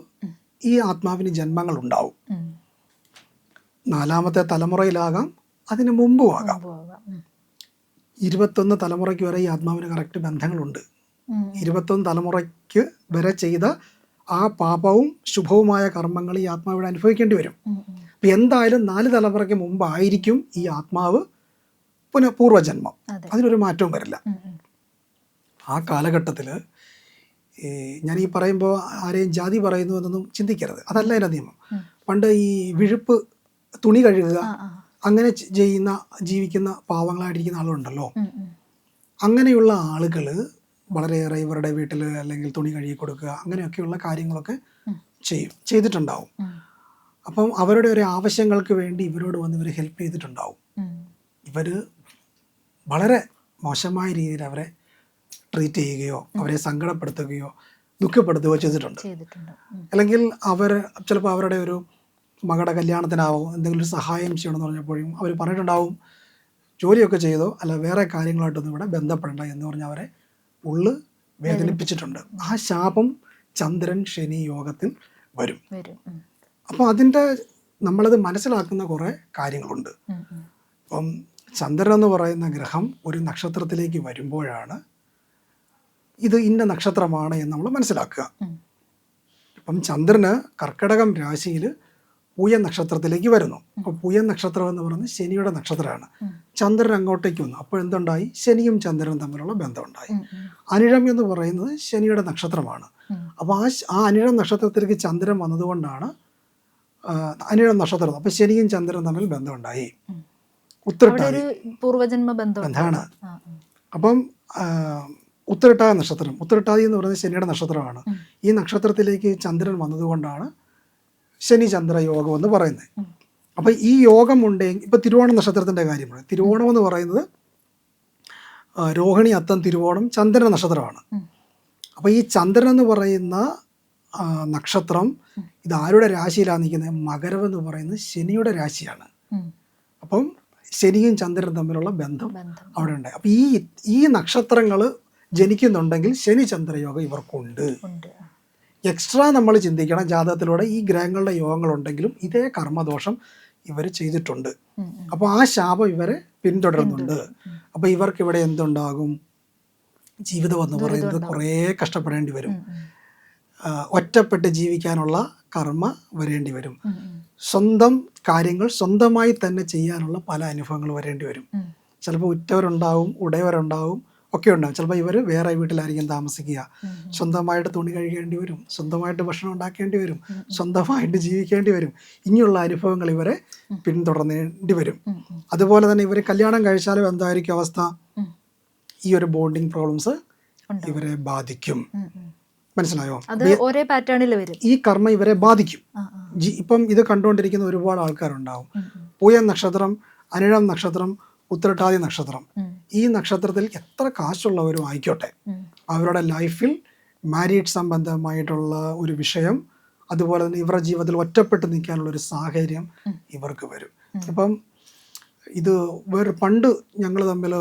ഈ ആത്മാവിന് ജന്മങ്ങൾ ഉണ്ടാവും. 4ാമത്തെ തലമുറയിലാകാം, അതിന് മുമ്പും ആകാം. 21 തലമുറയ്ക്ക് വരെ ഈ ആത്മാവിന് കറക്റ്റ് ബന്ധങ്ങളുണ്ട്. 21 തലമുറയ്ക്ക് വരെ ചെയ്ത ആ പാപവും ശുഭവുമായ കർമ്മങ്ങൾ ഈ ആത്മാവിടെ അനുഭവിക്കേണ്ടി വരും. അപ്പം എന്തായാലും 4 തലമുറയ്ക്ക് മുമ്പായിരിക്കും ഈ ആത്മാവ് പൂർവ്വജന്മം. അതിനൊരു മാറ്റവും വരില്ല. ആ കാലഘട്ടത്തിൽ ഞാൻ ഈ പറയുമ്പോൾ ആരെയും ജാതി പറയുന്നു എന്നൊന്നും ചിന്തിക്കരുത്, അതല്ല എൻ്റെ നിയമം. പണ്ട് ഈ വിഴുപ്പ് തുണി കഴുകുക ആ ആ അങ്ങനെ ജീവിക്കുന്ന പാവങ്ങളായിട്ടിരിക്കുന്ന ആളുണ്ടല്ലോ. ഉം, ഉം. അങ്ങനെയുള്ള ആളുകൾ വളരെയേറെ ഇവരുടെ വീട്ടിൽ അല്ലെങ്കിൽ തുണി കഴുകി കൊടുക്കുക അങ്ങനെയൊക്കെയുള്ള കാര്യങ്ങളൊക്കെ ചെയ്തിട്ടുണ്ടാവും. ഉം. അപ്പം അവരുടെ ഒരു ആവശ്യങ്ങൾക്ക് വേണ്ടി ഇവരോട് വന്ന് ഇവർ ഹെൽപ്പ് ചെയ്തിട്ടുണ്ടാവും. ഉം. ഇവർ വളരെ മോശമായ രീതിയിൽ അവരെ ട്രീറ്റ് ചെയ്യുകയോ അവരെ സങ്കടപ്പെടുത്തുകയോ ദുഃഖപ്പെടുത്തുകയോ ചെയ്തിട്ടുണ്ട്. ചെയ്തിട്ടുണ്ട്. ഉം. അല്ലെങ്കിൽ അവർ ചിലപ്പോൾ അവരുടെ ഒരു മകളുടെ കല്യാണത്തിനാവും എന്തെങ്കിലും ഒരു സഹായം ചെയ്യണമെന്ന് പറഞ്ഞപ്പോഴും അവർ പറഞ്ഞിട്ടുണ്ടാവും ജോലിയൊക്കെ ചെയ്തോ അല്ല വേറെ കാര്യങ്ങളായിട്ടൊന്നും ഇവിടെ ബന്ധപ്പെടേണ്ട എന്ന് പറഞ്ഞ് അവരെ ഉള്ളു വേദനിപ്പിച്ചിട്ടുണ്ട്. ആ ശാപം ചന്ദ്രൻ ശനി യോഗത്തിൽ വരും. വരും. ഉം. അപ്പോൾ അതിൻ്റെ നമ്മളത് മനസ്സിലാക്കുന്ന കുറേ കാര്യങ്ങളുണ്ട്. ഉം, ഉം. അപ്പം ചന്ദ്രൻ എന്ന് പറയുന്ന ഗ്രഹം ഒരു നക്ഷത്രത്തിലേക്ക് വരുമ്പോഴാണ് ഇത് ഇന്ന നക്ഷത്രമാണ് എന്ന് നമ്മൾ മനസ്സിലാക്കുക. ഉം. ഇപ്പം ചന്ദ്രന് കർക്കിടകം രാശിയിൽ പൂയ നക്ഷത്രത്തിലേക്ക് വരുന്നു. അപ്പോൾ പൂയ നക്ഷത്രം എന്ന് പറയുന്നത് ശനിയുടെ നക്ഷത്രമാണ്. ചന്ദ്രൻ അങ്ങോട്ടേക്ക് വന്നു. അപ്പോൾ എന്തുണ്ടായി? ശനിയും ചന്ദ്രനും തമ്മിലുള്ള ബന്ധമുണ്ടായി. ഉം, ഉം. അനിഴം എന്ന് പറയുന്നത് ശനിയുടെ നക്ഷത്രമാണ്. ഉം. അപ്പോൾ ആ അനിഴം നക്ഷത്രത്തിലേക്ക് ചന്ദ്രൻ വന്നതുകൊണ്ടാണ് അനിഴം നക്ഷത്രം. അപ്പോൾ ശനിയും ചന്ദ്രനും തമ്മിൽ ബന്ധമുണ്ടായി. ഉം. അവിടെ ഉത്രട്ടാതി ഒരു പൂർവജന്മ ബന്ധം ബന്ധമാണ്. ആ, ആ. അപ്പം ഉത്രട്ടാതി നക്ഷത്രം, ഉത്രട്ടാതി എന്ന് പറയുന്നത് ശനിയുടെ നക്ഷത്രമാണ്. ഈ നക്ഷത്രത്തിലേക്ക് ചന്ദ്രൻ വന്നതുകൊണ്ടാണ് ശനി ചന്ദ്ര യോഗം എന്ന് പറയുന്നത്. അപ്പം ഈ യോഗം ഉണ്ടെങ്കിൽ ഇപ്പം തിരുവോണം നക്ഷത്രത്തിൻ്റെ കാര്യം പറയും. തിരുവോണം എന്ന് പറയുന്നത് രോഹിണി അത്തം തിരുവോണം ചന്ദ്രൻ നക്ഷത്രമാണ്. അപ്പോൾ ഈ ചന്ദ്രൻ എന്ന് പറയുന്ന നക്ഷത്രം ഇത് ആരുടെ രാശിയിലാണ് നിൽക്കുന്നത്? മകരം എന്ന് പറയുന്നത് ശനിയുടെ രാശിയാണ്. ഉം. അപ്പം ശനിയും ചന്ദ്രനും തമ്മിലുള്ള ബന്ധം ബന്ധം. അവിടെ ഉണ്ട്. അപ്പം ഈ നക്ഷത്രങ്ങൾ ജനിക്കുന്നുണ്ടെങ്കിൽ ശനി ചന്ദ്രയോഗം ഇവർക്കുണ്ട്. ഉണ്ട്. എക്സ്ട്രാ നമ്മൾ ചിന്തിക്കണം, ജാതകത്തിലൂടെ ഈ ഗ്രഹങ്ങളുടെ യോഗങ്ങളുണ്ടെങ്കിലും ഇതേ കർമ്മദോഷം ഇവർ ചെയ്തിട്ടുണ്ട്. ഉം, ഉം. അപ്പോൾ ആ ശാപം ഇവരെ പിന്തുടരുന്നുണ്ട്. അപ്പോൾ ഇവർക്ക് ഇവിടെ എന്തുണ്ടാകും? ജീവിതം എന്ന് പറയുന്നത് കുറേ കഷ്ടപ്പെടേണ്ടി വരും. ഉം, ഉം. ഒറ്റപ്പെട്ട് ജീവിക്കാനുള്ള കർമ്മ വരേണ്ടി വരും. ഉം, ഉം. സ്വന്തം കാര്യങ്ങൾ സ്വന്തമായി തന്നെ ചെയ്യാനുള്ള പല അനുഭവങ്ങൾ വരേണ്ടി വരും. ഉം. ചിലപ്പോൾ ഉറ്റവരുണ്ടാവും, ഉടയവരുണ്ടാവും, ഒക്കെ ഉണ്ടാവും. ചിലപ്പോൾ ഇവർ വേറെ വീട്ടിലായിരിക്കും താമസിക്കുക. സ്വന്തമായിട്ട് തുണി കഴുകേണ്ടി വരും, സ്വന്തമായിട്ട് ഭക്ഷണം ഉണ്ടാക്കേണ്ടി വരും, സ്വന്തമായിട്ട് ജീവിക്കേണ്ടി വരും. ഇനിയുള്ള അനുഭവങ്ങൾ ഇവരെ പിന്തുടരേണ്ടി വരും. ഉം, ഉം. അതുപോലെ തന്നെ ഇവർ കല്യാണം കഴിച്ചാലും എന്തായിരിക്കും അവസ്ഥ? ഉം. ഈ ഒരു ബോണ്ടിങ് പ്രോബ്ലംസ് ഉണ്ടാവും. ഇവരെ ബാധിക്കും. ഉം, ഉം. മനസ്സിലായോ? അത് ഒരേ പാറ്റേണിൽ വരും. ഈ കർമ്മ ഇവരെ ബാധിക്കും. ആ, ആ. ഇപ്പം ഇത് കണ്ടുകൊണ്ടിരിക്കുന്ന ഒരുപാട് ആൾക്കാരുണ്ടാവും. ഉം, ഉം. പൂയം നക്ഷത്രം, അനിഴം നക്ഷത്രം, ഉത്രട്ടാതി നക്ഷത്രം. ഉം. ഈ നക്ഷത്രത്തിൽ എത്ര കാശുള്ളവരും ആയിക്കോട്ടെ, ഉം. അവരുടെ ലൈഫിൽ മാരീഡ് സംബന്ധമായിട്ടുള്ള ഒരു വിഷയം, അതുപോലെ തന്നെ ഇവരുടെ ജീവിതത്തിൽ ഒറ്റപ്പെട്ട് നിൽക്കാനുള്ള ഒരു സാഹചര്യം ഇവർക്ക് വരും. ഇപ്പം ഇത് പണ്ട് ഞങ്ങൾ തമ്മിൽ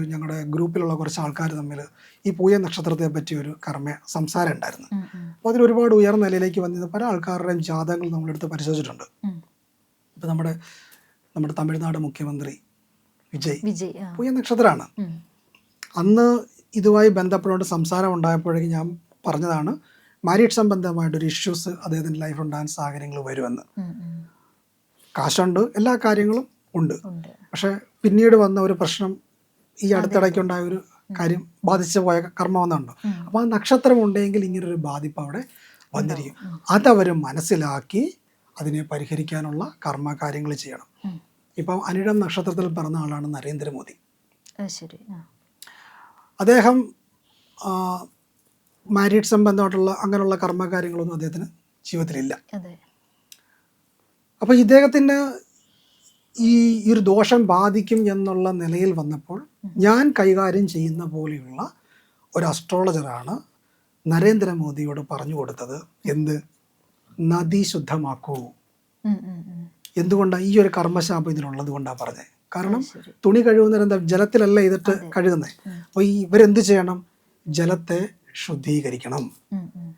ഞങ്ങളുടെ ഗ്രൂപ്പിലുള്ള കുറച്ച് ആൾക്കാർ തമ്മിൽ ഈ പൂയ നക്ഷത്രത്തെ പറ്റി ഒരു സംസാരം ഉണ്ടായിരുന്നു. ഉം, ഉം. അപ്പോൾ അതിൽ ഒരുപാട് ഉയർന്ന നിലയിലേക്ക് വന്നിരുന്ന പല ആൾക്കാരുടെയും ജാതകങ്ങൾ നമ്മളെടുത്ത് പരിശോധിച്ചിട്ടുണ്ട്. ഉം. ഇപ്പം നമ്മുടെ തമിഴ്നാട് മുഖ്യമന്ത്രി വിജയ്. ആ. പൂയ നക്ഷത്രമാണ്. ഉം. അന്ന് ഇതുമായി ബന്ധപ്പെട്ടുകൊണ്ട് സംസാരം ഉണ്ടായപ്പോഴേക്കും ഞാൻ പറഞ്ഞതാണ് മാരീഡ് സംബന്ധമായിട്ടൊരു ഇഷ്യൂസ് അദ്ദേഹത്തിൻ്റെ ലൈഫ് ഉണ്ടാകാൻ സാഹചര്യങ്ങൾ വരുമെന്ന്. ഉം, ഉം. കാശുണ്ട്, എല്ലാ കാര്യങ്ങളും ഉണ്ട്. ഉണ്ട്. പക്ഷെ പിന്നീട് വന്ന ഒരു പ്രശ്നം, ഈ അടുത്തിടയ്ക്കുണ്ടായ ഒരു കാര്യം ബാധിച്ചു പോയ കർമ്മമെന്നുണ്ടോ. അപ്പോൾ ആ നക്ഷത്രം ഉണ്ടെങ്കിൽ ഇങ്ങനൊരു ബാധിപ്പ് അവിടെ വന്നിരിക്കും. അതവർ മനസ്സിലാക്കി അതിനെ പരിഹരിക്കാനുള്ള കർമ്മ കാര്യങ്ങൾ ചെയ്യണം. ഇപ്പം അനിഴം നക്ഷത്രത്തിൽ പിറന്ന ആളാണ് നരേന്ദ്രമോദി. ശരി. അദ്ദേഹം മാരീഡ് സംബന്ധമായിട്ടുള്ള അങ്ങനെയുള്ള കർമ്മകാര്യങ്ങളൊന്നും അദ്ദേഹത്തിന് ജീവിതത്തിലില്ല. അതെ. അപ്പോൾ ഇദ്ദേഹത്തിന് ഈ ഒരു ദോഷം ബാധിക്കും എന്നുള്ള നിലയിൽ വന്നപ്പോൾ ഞാൻ കൈകാര്യം ചെയ്യുന്ന പോലെയുള്ള ഒരു അസ്ട്രോളജറാണ് നരേന്ദ്രമോദിയോട് പറഞ്ഞു കൊടുത്തത്, എന്ത്? നദി ശുദ്ധമാക്കൂ. ഉം, ഉം, ഉം. എന്തുകൊണ്ടാണ് ഈ ഒരു കർമ്മശാപം ഇതിനുള്ളത് കൊണ്ടാണ് പറഞ്ഞത്? കാരണം ശരി. തുണി കഴുകുന്നവർ എന്താ ജലത്തിലല്ല ഇതിട്ട് കഴുകുന്നത്. അപ്പോൾ ഇവരെന്ത് ചെയ്യണം? ജലത്തെ ശുദ്ധീകരിക്കണം. ഉം, ഉം.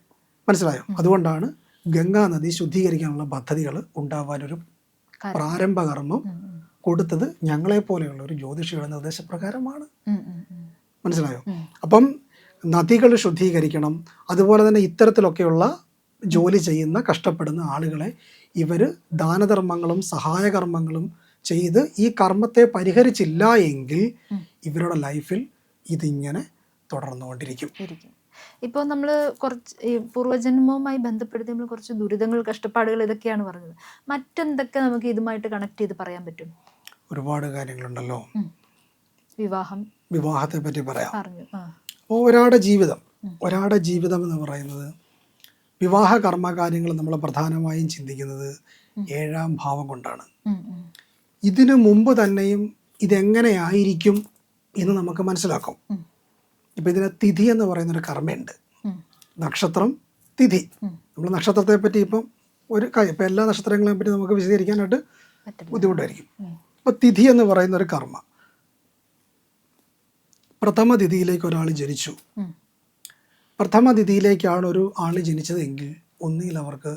മനസ്സിലായോ? അതുകൊണ്ടാണ് ഗംഗാ നദി ശുദ്ധീകരിക്കാനുള്ള പദ്ധതികൾ ഉണ്ടാവാനൊരു പ്രാരംഭ കർമ്മം കൊടുത്തത് ഞങ്ങളെപ്പോലെയുള്ള ഒരു ജ്യോതിഷിയുടെ നിർദ്ദേശപ്രകാരമാണ്. ഉം, ഉം, ഉം. മനസ്സിലായോ? അപ്പം നദികൾ ശുദ്ധീകരിക്കണം. അതുപോലെ തന്നെ ഇത്തരത്തിലൊക്കെയുള്ള ജോലി ചെയ്യുന്ന കഷ്ടപ്പെടുന്ന ആളുകളെ ഇവർ ദാനധർമ്മങ്ങളും സഹായകർമ്മങ്ങളും ചെയ്ത് ഈ കർമ്മത്തെ പരിഹരിച്ചില്ല എങ്കിൽ ഇവരുടെ ലൈഫിൽ ഇതിങ്ങനെ തുടർന്നുകൊണ്ടിരിക്കും. ഇപ്പോൾ നമ്മൾ കുറച്ച് ഈ പൂർവ്വജന്മവുമായി ബന്ധപ്പെടുത്തി നമ്മൾ കുറച്ച് ദുരിതങ്ങൾ, കഷ്ടപ്പാടുകൾ ഇതൊക്കെയാണ് പറഞ്ഞത്. മറ്റെന്തൊക്കെ നമുക്ക് ഇതുമായിട്ട് കണക്ട് ചെയ്ത് പറയാൻ പറ്റും? ഒരുപാട് കാര്യങ്ങളുണ്ടല്ലോ. വിവാഹത്തെ പറ്റി പറയാം. പറഞ്ഞു. അപ്പോൾ ഒരാളുടെ ജീവിതം എന്ന് പറയുന്നത്, വിവാഹ കർമ്മകാര്യങ്ങൾ നമ്മൾ പ്രധാനമായും ചിന്തിക്കുന്നത് 7ാം ഭാവം കൊണ്ടാണ്. ഇതിനു മുമ്പ് തന്നെയും ഇതെങ്ങനെയായിരിക്കും എന്ന് നമുക്ക് മനസ്സിലാക്കും. ഇപ്പം ഇതിന് തിഥി എന്ന് പറയുന്നൊരു കർമ്മയുണ്ട്. നക്ഷത്രം, തിഥി. നമ്മൾ നക്ഷത്രത്തെ പറ്റി ഇപ്പം ഇപ്പം എല്ലാ നക്ഷത്രങ്ങളെ പറ്റി നമുക്ക് വിശദീകരിക്കാനായിട്ട് ബുദ്ധിമുട്ടായിരിക്കും. ഇപ്പം തിഥി എന്ന് പറയുന്ന ഒരു കർമ്മ, പ്രഥമ തിഥിയിലേക്ക് ഒരാൾ ജനിച്ചു. പ്രഥമ തിഥിയിലേക്കാണ് ഒരു ആൾ ജനിച്ചതെങ്കിൽ ഒന്നുകിൽ അവർക്ക്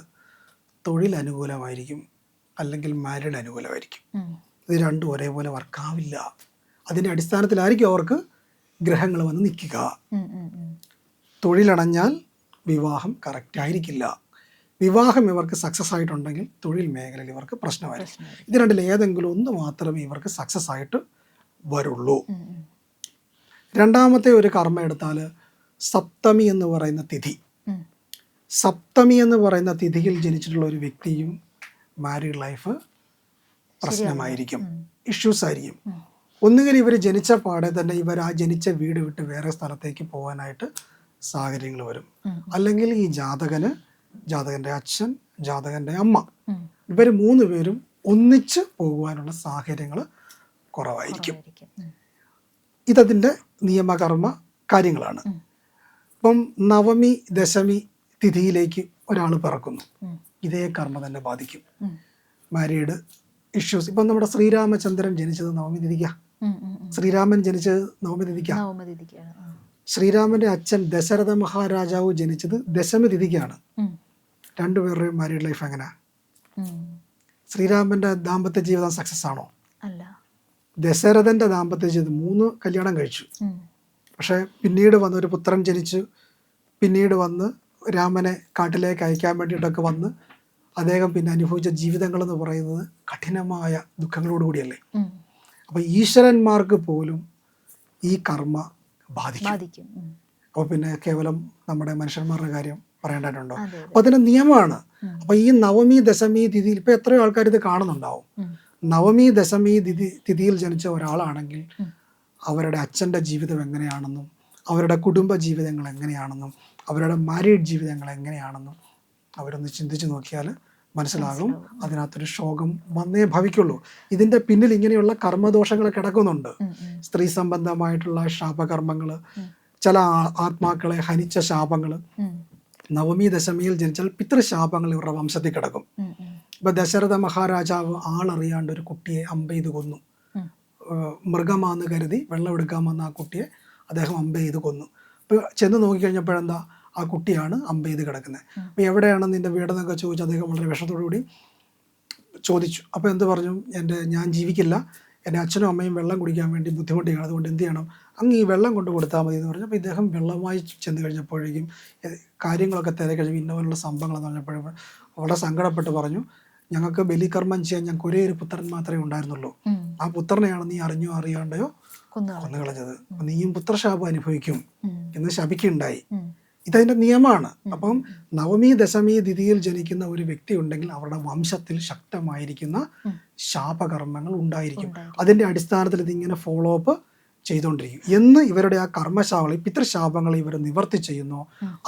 തൊഴിൽ അനുകൂലമായിരിക്കും, അല്ലെങ്കിൽ മാരീഡ് അനുകൂലമായിരിക്കും. ഇത് രണ്ടും ഒരേപോലെ വർക്കാവില്ല. അതിൻ്റെ അടിസ്ഥാനത്തിലായിരിക്കും അവർക്ക് ഗ്രഹങ്ങൾ വന്ന് നിൽക്കുക. തൊഴിലണഞ്ഞാൽ വിവാഹം കറക്റ്റായിരിക്കില്ല. വിവാഹം ഇവർക്ക് സക്സസ് ആയിട്ടുണ്ടെങ്കിൽ തൊഴിൽ മേഖലയിൽ ഇവർക്ക് പ്രശ്നമായിരിക്കും. ഇത് രണ്ടിൽ ഏതെങ്കിലും ഒന്ന് മാത്രമേ ഇവർക്ക് സക്സസ് ആയിട്ട് വരുള്ളൂ. രണ്ടാമത്തെ ഒരു കർമ്മം എടുത്താൽ സപ്തമി എന്ന് പറയുന്ന തിഥി. സപ്തമി എന്ന് പറയുന്ന തിഥിയിൽ ജനിച്ചിട്ടുള്ള ഒരു വ്യക്തിയും മാരീഡ് ലൈഫ് പ്രശ്നമായിരിക്കും, ഇഷ്യൂസ് ആയിരിക്കും. ഒന്നുകിൽ ഇവർ ജനിച്ച പാടെ തന്നെ ഇവർ ആ ജനിച്ച വീട് വിട്ട് വേറെ സ്ഥലത്തേക്ക് പോകാനായിട്ട് സാഹചര്യങ്ങൾ വരും. അല്ലെങ്കിൽ ഈ ജാതകൻ്റെ അച്ഛൻ, ജാതകൻ്റെ അമ്മ, ഇവർ 3 പേരും ഒന്നിച്ച് പോകുവാനുള്ള സാഹചര്യങ്ങൾ കുറവായിരിക്കും. ഇതതിൻ്റെ നിയമകർമ്മ കാര്യങ്ങളാണ്. ഇപ്പം നവമി, ദശമി തിഥിയിലേക്ക് ഒരാൾ പിറക്കുന്നു, ഇതേ കർമ്മ തന്നെ ബാധിക്കും. Married issues. ഇപ്പം നമ്മുടെ ശ്രീരാമചന്ദ്രൻ ജനിച്ചത് നവമി തിഥിക്കാണ്. ശ്രീരാമൻ ജനിച്ചത് നവമി തിഥിക്കാണ്. ശ്രീരാമന്റെ അച്ഛൻ ദശരഥ മഹാരാജാവ് ജനിച്ചത് ദശമി തിഥിക്കാണ്. രണ്ടുപേരുടെയും മാരീഡ് ലൈഫ് എങ്ങനെ? ശ്രീരാമന്റെ ദാമ്പത്യ ജീവിതം സക്സസ് ആണോ? അല്ല. ദശരഥന്റെ ദാമ്പത്യ ജീവിതം 3 കല്യാണം കഴിച്ചു. പക്ഷെ പിന്നീട് വന്ന് ഒരു പുത്രൻ ജനിച്ചു. പിന്നീട് വന്ന് രാമനെ കാട്ടിലേക്ക് അയക്കാൻ വേണ്ടിയിട്ടൊക്കെ വന്ന് അദ്ദേഹം പിന്നെ അനുഭവിച്ച ജീവിതങ്ങൾ എന്ന് പറയുന്നത് കഠിനമായ ദുഃഖങ്ങളോടുകൂടിയല്ലേ. അപ്പോൾ ഈശ്വരന്മാർക്ക് പോലും ഈ കർമ്മ ബാധിക്കും. അപ്പോൾ പിന്നെ കേവലം നമ്മുടെ മനുഷ്യന്മാരുടെ കാര്യം പറയേണ്ടതുണ്ടോ? അപ്പോൾ അതിന് നിയമമാണ്. അപ്പോൾ ഈ നവമി, ദശമി തിഥിയിൽ ഇപ്പോൾ എത്രയോ ആൾക്കാർ ഇത് കാണുന്നുണ്ടാവും. നവമി, ദശമി തിഥിയിൽ ജനിച്ച ഒരാളാണെങ്കിൽ അവരുടെ അച്ഛൻ്റെ ജീവിതം എങ്ങനെയാണെന്നും അവരുടെ കുടുംബ ജീവിതങ്ങൾ എങ്ങനെയാണെന്നും അവരുടെ മാരീഡ് ജീവിതങ്ങൾ എങ്ങനെയാണെന്നും അവരൊന്ന് ചിന്തിച്ച് നോക്കിയാൽ മനസ്സിലാകും. അതിനകത്തൊരു ശോകം വന്നേ ഭവിക്കുള്ളൂ. ഇതിൻ്റെ പിന്നിൽ ഇങ്ങനെയുള്ള കർമ്മദോഷങ്ങൾ കിടക്കുന്നുണ്ട്. സ്ത്രീ സംബന്ധമായിട്ടുള്ള ശാപകർമ്മങ്ങൾ, ചില ആത്മാക്കളെ ഹനിച്ച ശാപങ്ങൾ. നവമി, ദശമിയിൽ ജനിച്ചാൽ പിതൃശാപങ്ങൾ ഇവരുടെ വംശത്തിൽ കിടക്കും. ഇപ്പം ദശരഥ മഹാരാജാവ് ആളറിയാണ്ട് ഒരു കുട്ടിയെ അമ്പെയ്ത് കൊന്നു. മൃഗമാണെന്ന് കരുതി വെള്ളം എടുക്കാൻ വന്ന ആ കുട്ടിയെ അദ്ദേഹം അമ്പെയ്ത് കൊന്നു. ഇപ്പോൾ ചെന്ന് നോക്കിക്കഴിഞ്ഞപ്പോഴെന്താ, ആ കുട്ടിയാണ് അമ്പെയ്ത് കിടക്കുന്നത്. അപ്പോൾ എവിടെയാണ് നിൻ്റെ വീടെന്നൊക്കെ ചോദിച്ചു അദ്ദേഹം വളരെ വിഷത്തോടുകൂടി ചോദിച്ചു. അപ്പോൾ എന്ത് പറഞ്ഞു? ഞാൻ ജീവിക്കില്ല, എൻ്റെ അച്ഛനും അമ്മയും വെള്ളം കുടിക്കാൻ വേണ്ടി ബുദ്ധിമുട്ടിയാണ്, അതുകൊണ്ട് എന്ത് ചെയ്യണം, അങ്ങ് ഈ വെള്ളം കൊണ്ട് കൊടുത്താൽ മതി എന്ന് പറഞ്ഞു. അപ്പോൾ ഇദ്ദേഹം വെള്ളമായി ചെന്ന് കഴിഞ്ഞപ്പോഴേക്കും കാര്യങ്ങളൊക്കെ തിരക്കഴിഞ്ഞ് ഇന്നപോലുള്ള സംഭവങ്ങളെന്ന് പറഞ്ഞപ്പോഴും വളരെ സങ്കടപ്പെട്ട് പറഞ്ഞു, ഞങ്ങൾക്ക് ബലികർമ്മം ചെയ്യാൻ ഞങ്ങൾക്ക് ഒരേ ഒരു പുത്രൻ മാത്രമേ ഉണ്ടായിരുന്നുള്ളൂ. ആ പുത്രനെയാണ് നീ അറിഞ്ഞോ അറിയാണ്ടയോ കൊന്നുകളഞ്ഞത്. നീയും പുത്രശാപം അനുഭവിക്കും എന്ന് ശപിക്കുകയുണ്ടായി. ഇതതിൻ്റെ നിയമമാണ്. അപ്പം നവമി, ദശമി തിഥിയിൽ ജനിക്കുന്ന ഒരു വ്യക്തി ഉണ്ടെങ്കിൽ അവരുടെ വംശത്തിൽ ശക്തമായിരിക്കുന്ന ശാപകർമ്മങ്ങൾ ഉണ്ടായിരിക്കും. അതിൻ്റെ അടിസ്ഥാനത്തിൽ ഇതിങ്ങനെ ഫോളോ അപ്പ് ചെയ്തുകൊണ്ടിരിക്കും. എന്ന് ഇവരുടെ ആ കർമ്മശാപങ്ങൾ, പിതൃശാപങ്ങൾ ഇവർ നിവർത്തി ചെയ്യുന്നോ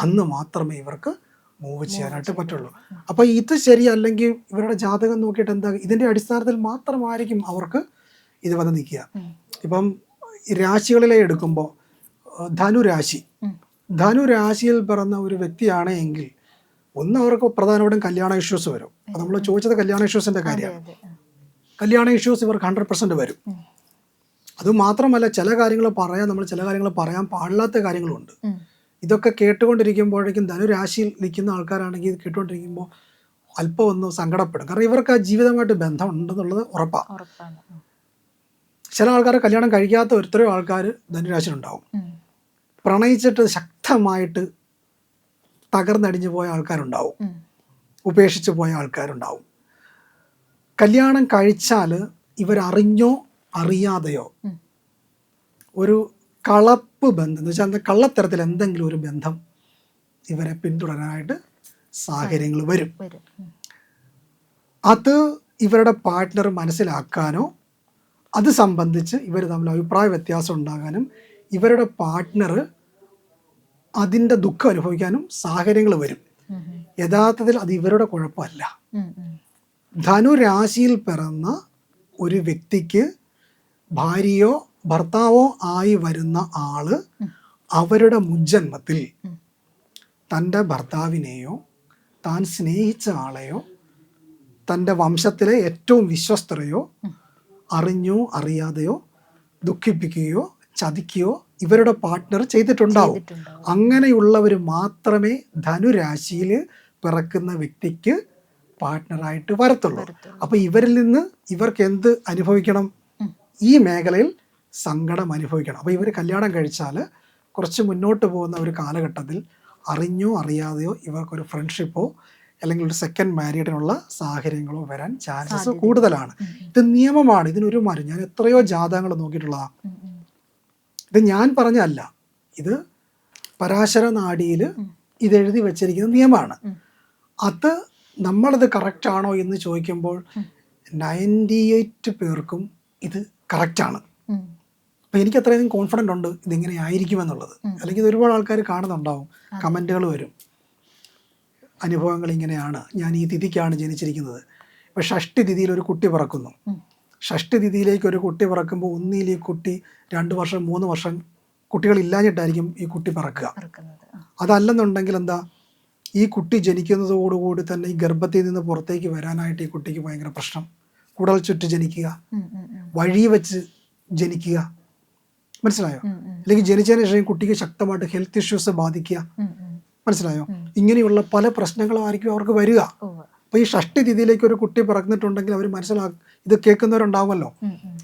അന്ന് മാത്രമേ ഇവർക്ക് മൂവ് ചെയ്യാനായിട്ട് പറ്റുള്ളൂ. അപ്പോൾ ഇത് ശരിയല്ലെങ്കിൽ ഇവരുടെ ജാതകം നോക്കിയിട്ട് എന്താ, ഇതിൻ്റെ അടിസ്ഥാനത്തിൽ മാത്രമായിരിക്കും അവർക്ക് ഇത് വന്ന് നിൽക്കുക. ഇപ്പം രാശികളിലെ എടുക്കുമ്പോൾ ധനുരാശിയിൽ പിറന്ന ഒരു വ്യക്തിയാണ് എങ്കിൽ ഒന്ന് അവർക്ക് പ്രധാനമായിട്ടും കല്യാണ ഇഷ്യൂസ് വരും. അപ്പോൾ നമ്മൾ ചോദിച്ചത് കല്യാണ ഇഷ്യൂസിൻ്റെ കാര്യമാണ്. കല്യാണ ഇഷ്യൂസ് ഇവർക്ക് 100% വരും. അതുമാത്രമല്ല, ചില കാര്യങ്ങൾ പറയാൻ പാടില്ലാത്ത കാര്യങ്ങളുണ്ട്. ഇതൊക്കെ കേട്ടുകൊണ്ടിരിക്കുമ്പോഴേക്കും ധനുരാശിയിൽ നിൽക്കുന്ന ആൾക്കാരാണെങ്കിൽ ഇത് കേട്ടുകൊണ്ടിരിക്കുമ്പോൾ അല്പം ഒന്ന് സങ്കടപ്പെടും. കാരണം ഇവർക്ക് ആ ജീവിതമായിട്ട് ബന്ധം ഉണ്ടെന്നുള്ളത് ഉറപ്പാണ്. ചില ആൾക്കാർ കല്യാണം കഴിക്കാത്ത എത്രയോ ആൾക്കാർ ധനുരാശിയിലുണ്ടാവും. പ്രണയിച്ചിട്ട് ശക്തമായിട്ട് തകർന്നടിഞ്ഞു പോയ ആൾക്കാരുണ്ടാവും, ഉപേക്ഷിച്ച് പോയ ആൾക്കാരുണ്ടാവും. കല്യാണം കഴിച്ചാൽ ഇവരറിഞ്ഞോ അറിയാതെയോ ഒരു കളപ്പ് ബന്ധം എന്ന് വെച്ചാൽ കള്ളത്തരത്തിൽ എന്തെങ്കിലും ഒരു ബന്ധം ഇവരെ പിന്തുടരാനായിട്ട് സാഹചര്യങ്ങൾ വരും. അത് ഇവരുടെ പാർട്ട്ണർ മനസ്സിലാക്കാനോ അത് സംബന്ധിച്ച് ഇവർ തമ്മിൽ അഭിപ്രായ വ്യത്യാസം ഉണ്ടാകാനും ഇവരുടെ പാർട്ട്ണർ അതിൻ്റെ ദുഃഖം അനുഭവിക്കാനും സാഹചര്യങ്ങൾ വരും. യഥാർത്ഥത്തിൽ അത് ഇവരുടെ കുഴപ്പമല്ല. ധനുരാശിയിൽ പിറന്ന ഒരു വ്യക്തിക്ക് ഭാര്യയോ ഭർത്താവോ ആയി വരുന്ന ആള് അവരുടെ മുജ്ജന്മത്തിൽ തൻ്റെ ഭർത്താവിനെയോ താൻ സ്നേഹിച്ച ആളെയോ തൻ്റെ വംശത്തിലെ ഏറ്റവും വിശ്വസ്തരെയോ അറിഞ്ഞോ അറിയാതെയോ ദുഃഖിപ്പിക്കുകയോ ചതിക്കുകയോ ഇവരുടെ പാർട്ട്ണർ ചെയ്തിട്ടുണ്ടാവും. അങ്ങനെയുള്ളവർ മാത്രമേ ധനുരാശിയിൽ പിറക്കുന്ന വ്യക്തിക്ക് പാർട്ട്ണറായിട്ട് വരത്തുള്ളൂ. അപ്പോൾ ഇവരിൽ നിന്ന് ഇവർക്ക് എന്ത് അനുഭവിക്കണം? ഈ മേഖലയിൽ സങ്കടം അനുഭവിക്കണം. അപ്പോൾ ഇവർ കല്യാണം കഴിച്ചാൽ കുറച്ച് മുന്നോട്ട് പോകുന്ന ഒരു കാലഘട്ടത്തിൽ അറിഞ്ഞോ അറിയാതെയോ ഇവർക്കൊരു ഫ്രണ്ട്ഷിപ്പോ അല്ലെങ്കിൽ ഒരു സെക്കൻഡ് മാരീഡിനുള്ള സാഹചര്യങ്ങളോ വരാൻ ചാൻസസ് കൂടുതലാണ്. ഇത് നിയമമാണ്, ഇതിനൊരു മാറ്റം. ഞാൻ എത്രയോ ജാതകങ്ങൾ നോക്കിയിട്ടുള്ളതാണ്. ഇത് ഞാൻ പറഞ്ഞല്ല, ഇത് പരാശര നാഡിയിൽ ഇതെഴുതി വെച്ചിരിക്കുന്ന നിയമമാണ്. അത് നമ്മളത് കറക്റ്റാണോ എന്ന് ചോദിക്കുമ്പോൾ 98 പേർക്കും ഇത് കറക്റ്റാണ്. അപ്പം എനിക്ക് അത്രയധികം കോൺഫിഡൻ്റ് ഉണ്ട് ഇതിങ്ങനെ ആയിരിക്കുമെന്നുള്ളത്. അല്ലെങ്കിൽ ഇത് ഒരുപാട് ആൾക്കാർ കാണുന്നുണ്ടാവും, കമൻറ്റുകൾ വരും, അനുഭവങ്ങൾ ഇങ്ങനെയാണ്, ഞാൻ ഈ തിഥിക്കാണ് ജനിച്ചിരിക്കുന്നത്. ഇപ്പോൾ ഷഷ്ടി തിഥിയിൽ ഒരു കുട്ടി പിറക്കുന്നു. ഷഷ്ടി തിഥിയിലേക്ക് ഒരു കുട്ടി പിറക്കുമ്പോൾ ഒന്നിൽ ഈ കുട്ടി 2 വർഷം 3 വർഷം കുട്ടികളില്ലാഞ്ഞിട്ടായിരിക്കും ഈ കുട്ടി പിറക്കുക. അതല്ലെന്നുണ്ടെങ്കിൽ എന്താ, ഈ കുട്ടി ജനിക്കുന്നതോടുകൂടി തന്നെ ഈ ഗർഭത്തിൽ നിന്ന് പുറത്തേക്ക് വരാനായിട്ട് ഈ കുട്ടിക്ക് ഭയങ്കര പ്രശ്നം. കുടൽ ചുറ്റ് ജനിക്കുക, വഴി വെച്ച് ജനിക്കുക, മനസ്സിലായോ? അല്ലെങ്കിൽ ജനിച്ചതിന് ശേഷം കുട്ടിക്ക് ശക്തമായിട്ട് ഹെൽത്ത് ഇഷ്യൂസ് ബാധിക്കുക, മനസ്സിലായോ? ഇങ്ങനെയുള്ള പല പ്രശ്നങ്ങളായിരിക്കും അവർക്ക് വരിക. അപ്പോൾ ഈ ഷഷ്ടി തിഥിയിലേക്ക് ഒരു കുട്ടി പിറന്നിട്ടുണ്ടെങ്കിൽ അവർ ഇത് കേൾക്കുന്നവരുണ്ടാവുമല്ലോ.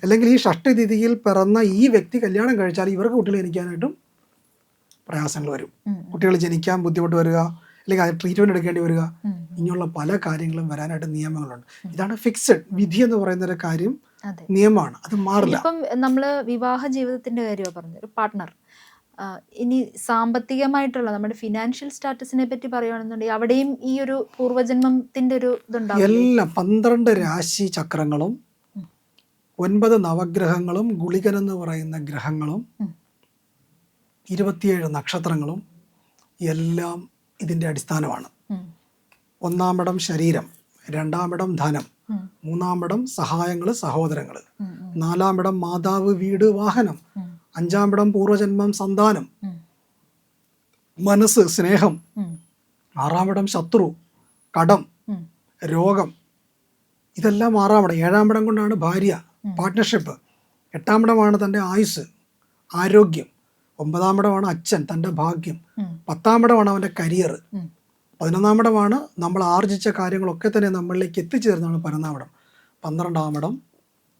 അല്ലെങ്കിൽ ഈ ഷഷ്ടി തിഥിയിൽ പിറന്ന ഈ വ്യക്തി കല്യാണം കഴിച്ചാൽ ഇവർക്ക് കുട്ടികൾ ജനിക്കാനായിട്ടും പ്രയാസങ്ങൾ വരും. കുട്ടികൾ ജനിക്കാൻ ബുദ്ധിമുട്ട് വരിക, അല്ലെങ്കിൽ അത് ട്രീറ്റ്മെൻറ്റ് എടുക്കേണ്ടി വരിക, ഇങ്ങനെയുള്ള പല കാര്യങ്ങളും വരാനായിട്ട് നിയമങ്ങളുണ്ട്. ഇതാണ് ഫിക്സഡ് വിധി എന്ന് പറയുന്ന ഒരു കാര്യം, നിയമമാണ്, അത് മാറില്ല. ഇപ്പം നമ്മള് വിവാഹ ജീവിതത്തിന്റെ കാര്യമാണ് പറഞ്ഞത്, ഒരു പാർട്ട്ണർ. ഇനി സാമ്പത്തികമായിട്ടുള്ള നമ്മുടെ ഫിനാൻഷ്യൽ സ്റ്റാറ്റസിനെ പറ്റി പറയുകയാണെന്നുണ്ടെങ്കിൽ അവിടെയും ഈ ഒരു പൂർവ്വജന്മത്തിന്റെ ഒരു ഇതുണ്ടാവും. എല്ലാം 12 രാശി ചക്രങ്ങളും 9 നവഗ്രഹങ്ങളും ഗുളികൻ എന്ന് പറയുന്ന ഗ്രഹങ്ങളും 27 നക്ഷത്രങ്ങളും എല്ലാം ഇതിന്റെ അടിസ്ഥാനമാണ്. 1-ാം ഇടം ശരീരം, 2-ാം ഇടം ധനം, 3-ാം ഇടം സഹായങ്ങൾ സഹോദരങ്ങൾ, 4-ാം ഇടം മാതാവ് വീട് വാഹനം, 5-ാം ഇടം പൂർവ്വജന്മം സന്താനം മനസ്സ് സ്നേഹം, 6-ാം ഇടം ശത്രു കടം രോഗം, ഇതെല്ലാം 6-ാം ഇടം. 7-ാം ഇടം കൊണ്ടാണ് ഭാര്യ പാർട്ട്ണർഷിപ്പ്, 8-ാം ഇടമാണ് തൻ്റെ ആയുസ് ആരോഗ്യം, 9-ാം ഇടമാണ് അച്ഛൻ തൻ്റെ ഭാഗ്യം, 10-ാം ഇടമാണ് അവൻ്റെ കരിയർ, 11-ാം ഇടമാണ് നമ്മൾ ആർജിച്ച കാര്യങ്ങളൊക്കെ തന്നെ നമ്മളിലേക്ക് എത്തിച്ചേരുന്നതാണ് 11-ാം ഇടം, 12-ാം ഇടം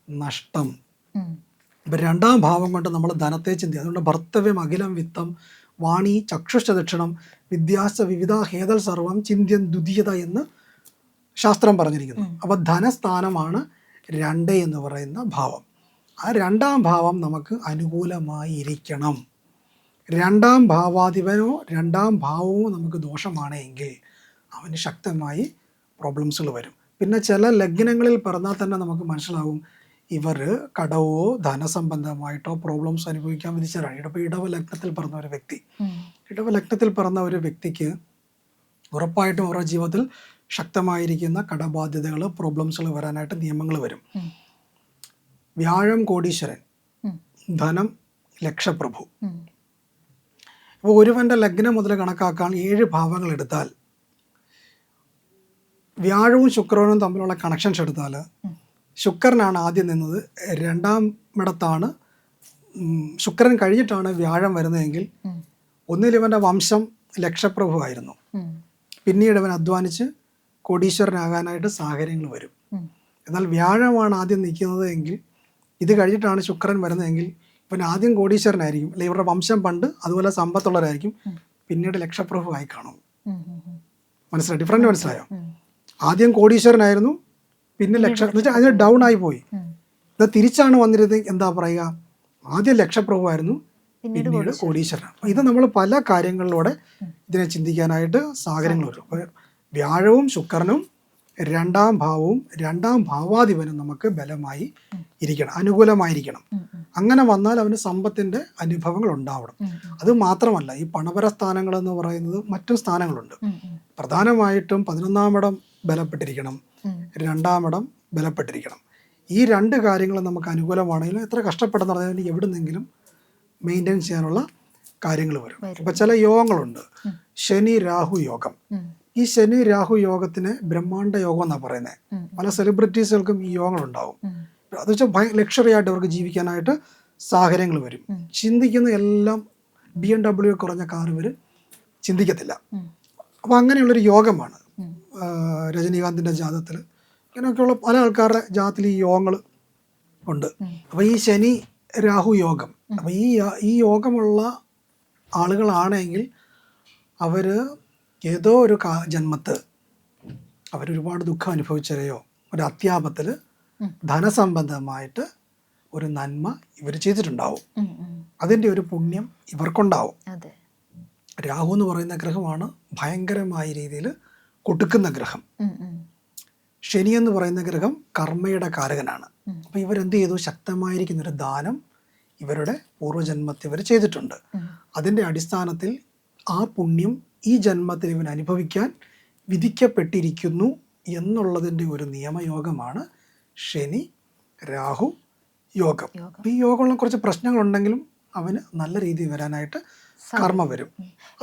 നഷ്ടം. ഇപ്പം 2-ാം ഭാവം കൊണ്ട് നമ്മൾ ധനത്തെ ചിന്തി. അതുകൊണ്ട് ഭർത്തവ്യം അഖിലം വിത്തം വാണി ചക്ഷുഷ ദക്ഷിണം വിദ്യാസ വിവിധ ഹേതൽ സർവം ചിന്ത്യൻ ദ്വിതീയത എന്ന് ശാസ്ത്രം പറഞ്ഞിരിക്കുന്നു. അപ്പോൾ ധനസ്ഥാനമാണ് 2 എന്ന് പറയുന്ന ഭാവം. ആ 2-ാം ഭാവം നമുക്ക് അനുകൂലമായിരിക്കണം. 2-ാം ഭാവാധിപനോ 2-ാം ഭാവമോ നമുക്ക് ദോഷമാണെങ്കിൽ അവന് ശക്തമായി പ്രോബ്ലംസുകൾ വരും. പിന്നെ ചില ലഗ്നങ്ങളിൽ പറഞ്ഞാൽ തന്നെ നമുക്ക് മനസ്സിലാവും ഇവർ കടവോ ധനസംബന്ധമായിട്ടോ പ്രോബ്ലംസ് അനുഭവിക്കാൻ വിധിച്ചവരാണ്. ഇപ്പോൾ ഇടവ ലഗ്നത്തിൽ പിറന്ന ഒരു വ്യക്തി, ഇടവ ലഗ്നത്തിൽ പിറന്ന ഒരു വ്യക്തിക്ക് ഉറപ്പായിട്ടും അവരുടെ ജീവിതത്തിൽ ശക്തമായിരിക്കുന്ന കടബാധ്യതകൾ പ്രോബ്ലംസുകൾ വരാനായിട്ട് നിയമങ്ങൾ വരും. വ്യാഴം കോടീശ്വരൻ, ധനം ലക്ഷപ്രഭു. അപ്പോൾ ഒരുവൻ്റെ ലഗ്നം മുതൽ കണക്കാക്കാൻ 7 ഭാവങ്ങൾ എടുത്താൽ വ്യാഴവും ശുക്രനും തമ്മിലുള്ള കണക്ഷൻസ് എടുത്താൽ ശുക്രനാണ് ആദ്യം നിന്നത്, 2-ാം ഇടത്താണ് ശുക്രൻ കഴിഞ്ഞിട്ടാണ് വ്യാഴം വരുന്നതെങ്കിൽ ഒന്നിൽ ഇവൻ്റെ വംശം ലക്ഷപ്രഭു ആയിരുന്നു, പിന്നീട് ഇവൻ അധ്വാനിച്ച് കോടീശ്വരനാകാനായിട്ട് സാഹചര്യങ്ങൾ വരും. എന്നാൽ വ്യാഴമാണ് ആദ്യം നിൽക്കുന്നത് എങ്കിൽ ഇത് കഴിഞ്ഞിട്ടാണ് ശുക്രൻ വരുന്നതെങ്കിൽ ഇവൻ ആദ്യം കോടീശ്വരനായിരിക്കും, അല്ലെങ്കിൽ ഇവരുടെ വംശം പണ്ട് അതുപോലെ സമ്പത്തുള്ളവരായിരിക്കും, പിന്നീട് ലക്ഷപ്രഭു ആയി കാണും. മനസ്സിലായി? ഡിഫറൻറ്റ് മനസ്സിലായോ? ആദ്യം കോടീശ്വരനായിരുന്നു, പിന്നെ ലക്ഷം എന്ന് വെച്ചാൽ അതിന് ഡൗൺ ആയി പോയി. ഇത് തിരിച്ചാണ് വന്നിരുന്നത്. എന്താ പറയുക, ആദ്യം ലക്ഷപ്രഭു ആയിരുന്നു, പിന്നീട് പിന്നീട് കോടീശ്വരനാണ്. അപ്പോൾ ഇത് നമ്മൾ പല കാര്യങ്ങളിലൂടെ ഇതിനെ ചിന്തിക്കാനായിട്ട് സാഹചര്യങ്ങൾ വരും. അപ്പോൾ വ്യാഴവും ശുക്രനും രണ്ടാം ഭാവവും രണ്ടാം ഭാവാധിപനും നമുക്ക് ബലമായി ഇരിക്കണം, അനുകൂലമായിരിക്കണം. അങ്ങനെ വന്നാൽ അവന് സമ്പത്തിൻ്റെ അനുഭവങ്ങൾ ഉണ്ടാവണം. അത് മാത്രമല്ല, ഈ പണപര സ്ഥാനങ്ങൾ എന്ന് പറയുന്നത് മറ്റു സ്ഥാനങ്ങളുണ്ട്. പ്രധാനമായിട്ടും 11-ാം ഇടം ബലപ്പെട്ടിരിക്കണം, 2-ാം ഇടം ബലപ്പെട്ടിരിക്കണം. ഈ രണ്ട് കാര്യങ്ങൾ നമുക്ക് അനുകൂലമാണെങ്കിലും എത്ര കഷ്ടപ്പെടുന്ന പറഞ്ഞാൽ എവിടുന്നെങ്കിലും മെയിൻറ്റെയിൻ ചെയ്യാനുള്ള കാര്യങ്ങൾ വരും. ഇപ്പം ചില യോഗങ്ങളുണ്ട്, ശനി രാഹു യോഗം. ഈ ശനി രാഹു യോഗത്തിന് ബ്രഹ്മാണ്ഡ യോഗം എന്നാണ് പറയുന്നത്. പല സെലിബ്രിറ്റീസുകൾക്കും ഈ യോഗങ്ങളുണ്ടാവും. അത് വെച്ചാൽ ലക്ഷറി ആയിട്ട് അവർക്ക് ജീവിക്കാനായിട്ട് സാഹചര്യങ്ങൾ വരും. ചിന്തിക്കുന്ന എല്ലാം BMW കുറഞ്ഞ കാർ ഇവർ ചിന്തിക്കത്തില്ല. അപ്പോൾ അങ്ങനെയുള്ളൊരു യോഗമാണ് രജനീകാന്തിൻ്റെ ജാതകത്തിൽ. ഇങ്ങനെയൊക്കെയുള്ള പല ആൾക്കാരുടെ ജാതത്തിൽ ഈ യോഗങ്ങൾ ഉണ്ട്. അപ്പോൾ ഈ ശനി രാഹു യോഗം, അപ്പോൾ ഈ യോഗമുള്ള ആളുകളാണെങ്കിൽ അവർ ഏതോ ഒരു ജന്മത്ത് അവരൊരുപാട് ദുഃഖം അനുഭവിച്ചവരെയോ ഒരു അത്യാപത്തിൽ ധനസംബന്ധമായിട്ട് ഒരു നന്മ ഇവർ ചെയ്തിട്ടുണ്ടാവും. അതിൻ്റെ ഒരു പുണ്യം ഇവർക്കുണ്ടാവും. രാഹു എന്ന് പറയുന്ന ഗ്രഹമാണ് ഭയങ്കരമായ രീതിയിൽ കൊടുക്കുന്ന ഗ്രഹം. ശനി എന്ന് പറയുന്ന ഗ്രഹം കർമ്മയുടെ കാരകനാണ്. അപ്പോൾ ഇവരെന്ത് ചെയ്തു? ശക്തമായിരിക്കുന്നൊരു ദാനം ഇവരുടെ പൂർവ്വജന്മത്തിൽ ഇവർ ചെയ്തിട്ടുണ്ട്. അതിൻ്റെ അടിസ്ഥാനത്തിൽ ആ പുണ്യം ഈ ജന്മത്തിൽ ഇവൻ അനുഭവിക്കാൻ വിധിക്കപ്പെട്ടിരിക്കുന്നു എന്നുള്ളതിൻ്റെ ഒരു നിയമയോഗമാണ് ശനി രാഹു യോഗം. ഈ യോഗമുള്ള കുറച്ച് പ്രശ്നങ്ങളുണ്ടെങ്കിലും അവന് നല്ല രീതിയിൽ വരാനായിട്ട് കർമ്മ വരും.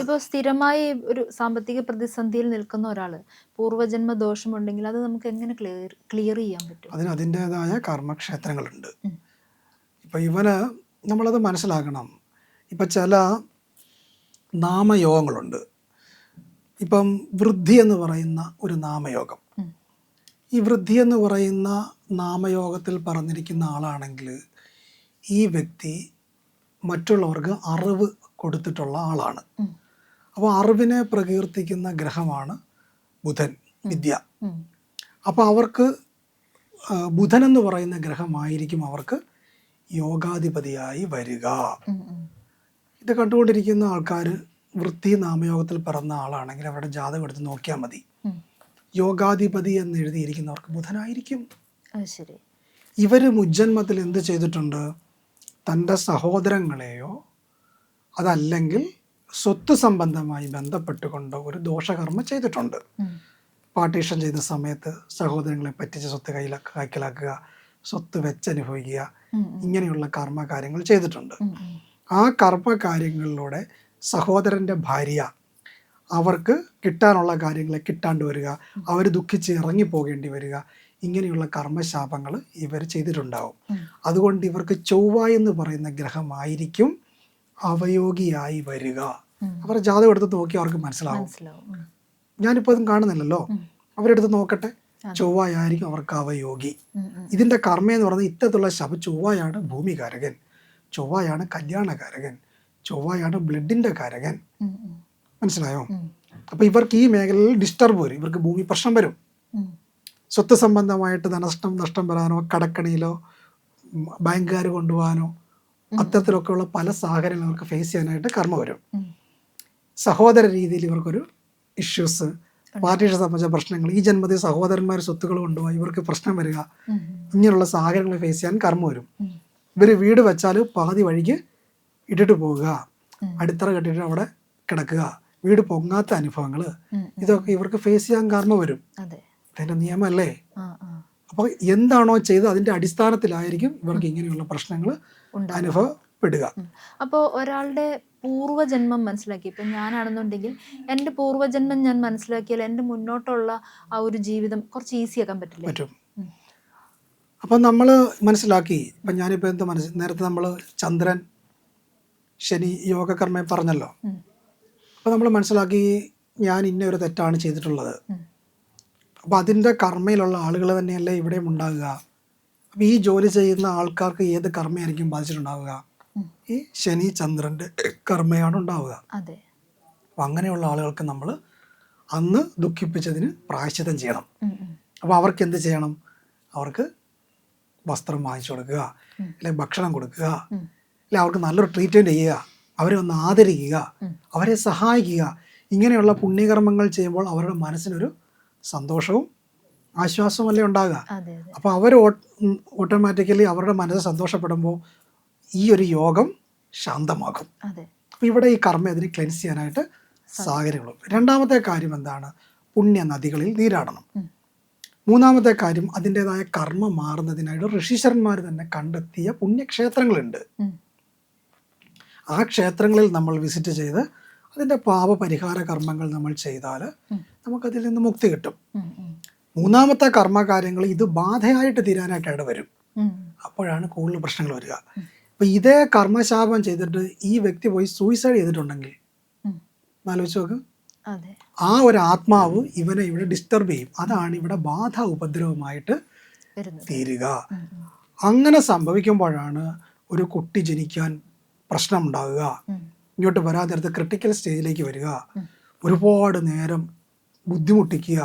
ഇപ്പോൾ സ്ഥിരമായി ഒരു സാമ്പത്തിക പ്രതിസന്ധിയിൽ നിൽക്കുന്ന ഒരാൾ പൂർവ്വജന്മ ദോഷമുണ്ടെങ്കിൽ അത് നമുക്ക് എങ്ങനെ ക്ലിയർ ചെയ്യാൻ പറ്റും? അതിന് അതിൻ്റെതായ കർമ്മക്ഷേത്രങ്ങളുണ്ട്. ഇപ്പം ഇവന് നമ്മളത് മനസ്സിലാക്കണം. ഇപ്പം ചില നാമയോഗങ്ങളുണ്ട്. ഇപ്പം വൃദ്ധി എന്ന് പറയുന്ന ഒരു നാമയോഗം. ഈ വൃദ്ധി എന്ന് പറയുന്ന നാമയോഗത്തിൽ പറഞ്ഞിരിക്കുന്ന ആളാണെങ്കിൽ ഈ വ്യക്തി മറ്റുള്ളവർക്ക് അറിവ് കൊടുത്തിട്ടുള്ള ആളാണ്. അപ്പോൾ അറിവിനെ പ്രകീർത്തിക്കുന്ന ഗ്രഹമാണ് ബുധൻ, വിദ്യ. അപ്പോൾ അവർക്ക് ബുധൻ എന്ന് പറയുന്ന ഗ്രഹമായിരിക്കും അവർക്ക് യോഗാധിപതിയായി വരിക. ഇത് കണ്ടുകൊണ്ടിരിക്കുന്ന ആൾക്കാർ വൃത്തി നാമയോഗത്തിൽ പിറന്ന ആളാണെങ്കിൽ അവരുടെ ജാതകം എടുത്ത് നോക്കിയാൽ മതി. യോഗാധിപതി എന്ന് എഴുതിയിരിക്കുന്നവർക്ക് ബുധനായിരിക്കും. ഇവർ മുജ്ജന്മത്തിൽ എന്ത് ചെയ്തിട്ടുണ്ട്? തൻ്റെ സഹോദരങ്ങളെയോ അതല്ലെങ്കിൽ സ്വത്ത് സംബന്ധമായി ബന്ധപ്പെട്ടുകൊണ്ട് ഒരു ദോഷകർമ്മ ചെയ്തിട്ടുണ്ട്. പാർട്ടീഷൻ ചെയ്യുന്ന സമയത്ത് സഹോദരങ്ങളെ പറ്റിച്ച് സ്വത്ത് കൈക്കലാക്കുക, സ്വത്ത് വെച്ചനുഭവിക്കുക, ഇങ്ങനെയുള്ള കർമ്മ കാര്യങ്ങൾ ചെയ്തിട്ടുണ്ട്. ആ കർമ്മ കാര്യങ്ങളിലൂടെ സഹോദരൻ്റെ ഭാര്യ അവർക്ക് കിട്ടാനുള്ള കാര്യങ്ങളെ കിട്ടാണ്ട് വരിക, അവർ ദുഃഖിച്ച് ഇറങ്ങിപ്പോകേണ്ടി വരിക, ഇങ്ങനെയുള്ള കർമ്മശാപങ്ങൾ ഇവർ ചെയ്തിട്ടുണ്ടാവും. അതുകൊണ്ട് ഇവർക്ക് ചൊവ്വ എന്ന് പറയുന്ന ഗ്രഹമായിരിക്കും അവയോഗിയായി വരിക. അവരുടെ ജാതകം എടുത്ത് നോക്കി അവർക്ക് മനസ്സിലാവും. ഞാനിപ്പോൾ അതും കാണുന്നില്ലല്ലോ, അവരെടുത്ത് നോക്കട്ടെ. ചൊവ്വയായിരിക്കും അവർക്ക് അവയോഗി. ഇതിൻ്റെ കർമ്മ എന്ന് പറയുന്നത് ഇത്തരത്തിലുള്ള ചൊവ്വയാണ് ഭൂമികാരകൻ, ചൊവ്വയാണ് കല്യാണകാരകൻ, ചൊവ്വയാണ് ബ്ലഡിൻ്റെ കാരകൻ. മനസ്സിലായോ? അപ്പോൾ ഇവർക്ക് ഈ മേഖലയിൽ ഡിസ്റ്റർബ് വരും, ഇവർക്ക് ഭൂമി പ്രശ്നം വരും. സ്വത്ത് സംബന്ധമായിട്ട് നഷ്ടം വരാനോ കടക്കണിയിലോ ബാങ്കുകാർ കൊണ്ടുപോകാനോ അത്തരത്തിലൊക്കെയുള്ള പല സാഹചര്യങ്ങൾ അവർക്ക് ഫേസ് ചെയ്യാനായിട്ട് കർമ്മ വരും. സഹോദര രീതിയിൽ ഇവർക്കൊരു ഇഷ്യൂസ്, പാർട്ടിയെ സംബന്ധിച്ച പ്രശ്നങ്ങൾ, ഈ ജന്മത്തിൽ സഹോദരന്മാർ സ്വത്തുക്കൾ കൊണ്ടുപോയി ഇവർക്ക് പ്രശ്നം വരിക, ഇങ്ങനെയുള്ള സാഹചര്യങ്ങൾ ഫേസ് ചെയ്യാൻ കർമ്മ വരും. ഇവർ വീട് വെച്ചാൽ പാതി വഴിക്ക് ഇട്ടിട്ട് പോവുക, അടിത്തറ കെട്ടിട്ട് അവിടെ കിടക്കുക, വീട് പൊങ്ങാത്ത അനുഭവങ്ങൾ, ഇതൊക്കെ ഇവർക്ക് ഫേസ് ചെയ്യാൻ കർമ്മ വരും. അതിൻ്റെ നിയമമല്ലേ? അപ്പോൾ എന്താണോ ചെയ്തത് അതിൻ്റെ അടിസ്ഥാനത്തിലായിരിക്കും ഇവർക്ക് ഇങ്ങനെയുള്ള പ്രശ്നങ്ങൾ അനുഭവപ്പെടുക. അപ്പോൾ ഒരാളുടെ പൂർവ്വജന്മം മനസ്സിലാക്കി, ഇപ്പം ഞാനാണെന്നുണ്ടെങ്കിൽ എൻ്റെ പൂർവ്വജന്മം ഞാൻ മനസ്സിലാക്കിയാൽ എൻ്റെ മുന്നോട്ടുള്ള ആ ഒരു ജീവിതം കുറച്ച് ഈസി ആക്കാൻ പറ്റില്ല? പറ്റും. അപ്പം നമ്മൾ മനസ്സിലാക്കി. ഇപ്പം ഞാനിപ്പോൾ എന്താ നേരത്തെ നമ്മൾ ചന്ദ്രൻ ശനി യോഗകർമ്മ പറഞ്ഞല്ലോ. അപ്പോൾ നമ്മൾ മനസ്സിലാക്കി ഞാൻ ഇന്ന ഒരു തെറ്റാണ് ചെയ്തിട്ടുള്ളത്. അപ്പോൾ അതിൻ്റെ കർമ്മയിലുള്ള ആളുകൾ തന്നെയല്ലേ ഇവിടെയും ഉണ്ടാകുക. അപ്പോൾ ഈ ജോലി ചെയ്യുന്ന ആൾക്കാർക്ക് ഏത് കർമ്മയായിരിക്കും ബാധിച്ചിട്ടുണ്ടാവുക? ഈ ശനി ചന്ദ്രൻ്റെ കർമ്മയാണ് ഉണ്ടാവുക. അപ്പം അങ്ങനെയുള്ള ആളുകൾക്ക് നമ്മൾ അന്ന് ദുഃഖിപ്പിച്ചതിന് പ്രായശ്ചിത്തം ചെയ്യണം. അപ്പോൾ അവർക്ക് എന്ത് ചെയ്യണം? അവർക്ക് വസ്ത്രം വാങ്ങിച്ചു കൊടുക്കുക, അല്ലെങ്കിൽ ഭക്ഷണം കൊടുക്കുക, അല്ലെ അവർക്ക് നല്ലൊരു ട്രീറ്റ്മെൻറ്റ് ചെയ്യുക, അവരെ ഒന്ന് ആദരിക്കുക, അവരെ സഹായിക്കുക. ഇങ്ങനെയുള്ള പുണ്യകർമ്മങ്ങൾ ചെയ്യുമ്പോൾ അവരുടെ മനസ്സിനൊരു സന്തോഷവും ആശ്വാസവും അല്ലേ ഉണ്ടാകുക. അതെ അതെ അപ്പോൾ അവർ ഓട്ടോമാറ്റിക്കലി അവരുടെ മനസ്സ് സന്തോഷപ്പെടുമ്പോൾ ഈ ഒരു യോഗം ശാന്തമാകും. അതെ. അപ്പോൾ ഇവിടെ ഈ കർമ്മ അതിന് ക്ലെൻസ് ചെയ്യാനായിട്ട് സാഹചര്യങ്ങളും. രണ്ടാമത്തെ കാര്യം എന്താണ്? പുണ്യ നദികളിൽ നീരാടണം. മൂന്നാമത്തെ കാര്യം അതിൻ്റെതായ കർമ്മം മാറുന്നതിനായിട്ട് ഋഷീശ്വരന്മാർ തന്നെ കണ്ടെത്തിയ പുണ്യക്ഷേത്രങ്ങളുണ്ട്. ആ ക്ഷേത്രങ്ങളിൽ നമ്മൾ വിസിറ്റ് ചെയ്ത് അതിൻ്റെ പാപപരിഹാര കർമ്മങ്ങൾ നമ്മൾ ചെയ്താൽ നമുക്കതിൽ നിന്ന് മുക്തി കിട്ടും. മൂന്നാമത്തെ കർമ്മകാര്യങ്ങൾ ഇത് ബാധയായിട്ട് തീരാനായിട്ട് ഇട വരും. അപ്പോഴാണ് കൂടുതൽ പ്രശ്നങ്ങൾ വരിക. അപ്പം ഇതേ കർമ്മശാപം ചെയ്തിട്ട് ഈ വ്യക്തി പോയി സൂയിസൈഡ് ചെയ്തിട്ടുണ്ടെങ്കിൽ ആലോചിച്ച് നോക്ക്, ആ ഒരു ആത്മാവ് ഇവനെ ഇവിടെ ഡിസ്റ്റർബ് ചെയ്യും. അതാണ് ഇവിടെ ബാധ ഉപദ്രവമായിട്ട് തീരുക. അങ്ങനെ സംഭവിക്കുമ്പോഴാണ് ഒരു കുട്ടി ജനിക്കാൻ പ്രശ്നം ഉണ്ടാകുക, ഇങ്ങോട്ട് വരാതെ നേരത്തെ ക്രിട്ടിക്കൽ സ്റ്റേജിലേക്ക് വരിക, ഒരുപാട് നേരം ബുദ്ധിമുട്ടിക്കുക,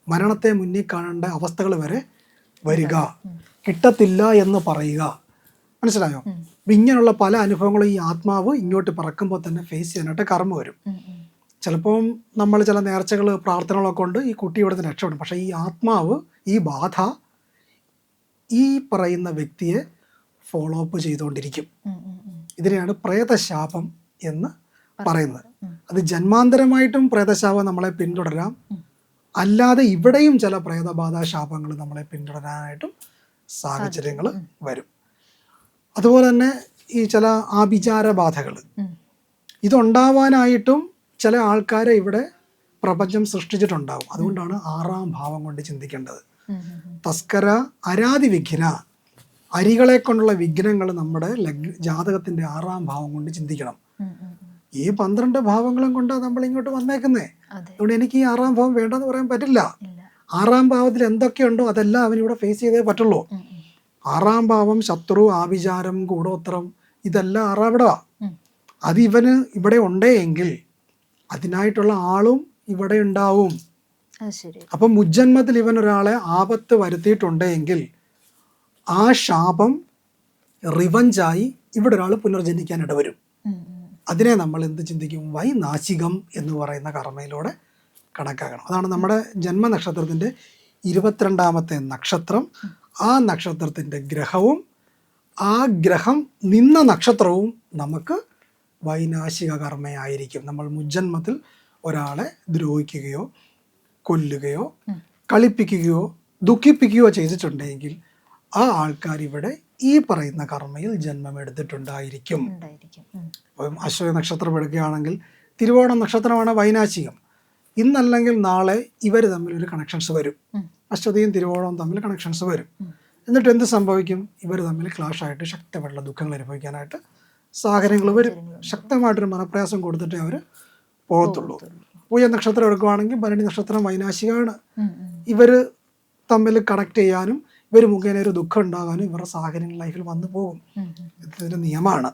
മരണത്തെ മുന്നിൽ കാണേണ്ട അവസ്ഥകൾ വരെ വരിക, കിട്ടത്തില്ല എന്ന് പറയുക. മനസ്സിലായോ? അപ്പം ഇങ്ങനെയുള്ള പല അനുഭവങ്ങളും ഈ ആത്മാവ് ഇങ്ങോട്ട് പറക്കുമ്പോൾ തന്നെ ഫേസ് ചെയ്യാനായിട്ട് കർമ്മ വരും. ചിലപ്പം നമ്മൾ ചില നേർച്ചകൾ പ്രാർത്ഥനകളൊക്കെ കൊണ്ട് ഈ കുട്ടി ഇവിടെ നിന്ന് രക്ഷപ്പെടും. പക്ഷേ ഈ ആത്മാവ് ഈ ബാധ ഈ പറയുന്ന വ്യക്തിയെ ഫോളോ അപ്പ് ചെയ്തുകൊണ്ടിരിക്കും. ഇതിനെയാണ് പ്രേതശാപം എന്ന് പറയുന്നത്. അത് ജന്മാന്തരമായിട്ടും പ്രേതശാപം നമ്മളെ പിന്തുടരാം, അല്ലാതെ ഇവിടെയും ചില പ്രേതബാധ ശാപങ്ങൾ നമ്മളെ പിന്തുടരാനായിട്ടും സാഹചര്യങ്ങൾ വരും. അതുപോലെ തന്നെ ഈ ചില ആഭിചാര ബാധകൾ ഇതുണ്ടാവാനായിട്ടും ചില ആൾക്കാരെ ഇവിടെ പ്രപഞ്ചം സൃഷ്ടിച്ചിട്ടുണ്ടാവും. അതുകൊണ്ടാണ് 6-ാം ഭാവം കൊണ്ട് ചിന്തിക്കേണ്ടത്. തസ്കര അരാതി വിഘ്ന, അരികളെ കൊണ്ടുള്ള വിഘ്നങ്ങൾ നമ്മുടെ ജാതകത്തിന്റെ 6-ാം ഭാവം കൊണ്ട് ചിന്തിക്കണം. ഈ 12 ഭാവങ്ങളും കൊണ്ടാണ് നമ്മൾ ഇങ്ങോട്ട് വന്നേക്കുന്നേ. അതുകൊണ്ട് എനിക്ക് ഈ 6-ാം ഭാവം വേണ്ടെന്ന് പറയാൻ പറ്റില്ല. 6-ാം ഭാവത്തിൽ എന്തൊക്കെയുണ്ടോ അതെല്ലാം അവനിവിടെ ഫേസ് ചെയ്തേ പറ്റുള്ളൂ. 6-ാം ഭാവം ശത്രു, ആഭിചാരം, കൂടോത്രം, ഇതെല്ലാം 6-ാം ഇടവാ. അത് ഇവന് ഇവിടെ ഉണ്ടെങ്കിൽ അതിനായിട്ടുള്ള ആളും ഇവിടെ ഉണ്ടാവും. അപ്പം മുജ്ജന്മത്തിൽ ഇവൻ ഒരാളെ ആപത്ത് വരുത്തിയിട്ടുണ്ടെങ്കിൽ ആ ശാപം റിവഞ്ചായി ഇവിടെ ഒരാൾ പുനർജനിക്കാൻ ഇടവരും. അതിനെ നമ്മൾ എന്ത് ചിന്തിക്കും? വൈനാശികം എന്ന് പറയുന്ന കർമ്മയിലൂടെ കണക്കാക്കണം. അതാണ് നമ്മുടെ ജന്മനക്ഷത്രത്തിൻ്റെ 22ാമത്തെ നക്ഷത്രം. ആ നക്ഷത്രത്തിൻ്റെ ഗ്രഹവും ആ ഗ്രഹം നിന്ന നക്ഷത്രവും നമുക്ക് വൈനാശിക കർമ്മയായിരിക്കും. നമ്മൾ മുജ്ജന്മത്തിൽ ഒരാളെ ദ്രോഹിക്കുകയോ കൊല്ലുകയോ കളിപ്പിക്കുകയോ ദുഃഖിപ്പിക്കുകയോ ചെയ്തിട്ടുണ്ടെങ്കിൽ ആ ആൾക്കാർ ഇവിടെ ഈ പറയുന്ന കർമ്മയിൽ ജന്മമെടുത്തിട്ടുണ്ടായിരിക്കും. അപ്പം അശ്വതി നക്ഷത്രം എടുക്കുകയാണെങ്കിൽ തിരുവോണ നക്ഷത്രമാണ് വൈനാശികം. ഇന്നല്ലെങ്കിൽ നാളെ ഇവർ തമ്മിൽ ഒരു കണക്ഷൻസ് വരും. അശ്വതിയും തിരുവോണവും തമ്മിൽ കണക്ഷൻസ് വരും. എന്നിട്ട് എന്ത് സംഭവിക്കും? ഇവർ തമ്മിൽ ക്ലാഷായിട്ട് ശക്തമായിട്ടുള്ള ദുഃഖങ്ങൾ അനുഭവിക്കാനായിട്ട് സാഹചര്യങ്ങൾ വരും. ശക്തമായിട്ടൊരു മനപ്രയാസം കൊടുത്തിട്ടേ അവർ പോകത്തുള്ളൂ. പൂയ നക്ഷത്രം എടുക്കുകയാണെങ്കിൽ ഭരണി നക്ഷത്രം വൈനാശികമാണ്. ഇവർ തമ്മിൽ കണക്ട് ചെയ്യാനും ഇവർ മുഖേന ഒരു ദുഃഖം ഉണ്ടാകാനും ഇവരുടെ സാഹചര്യങ്ങൾ ലൈഫിൽ വന്നു പോകും. ഇതിൻ്റെ നിയമമാണ്.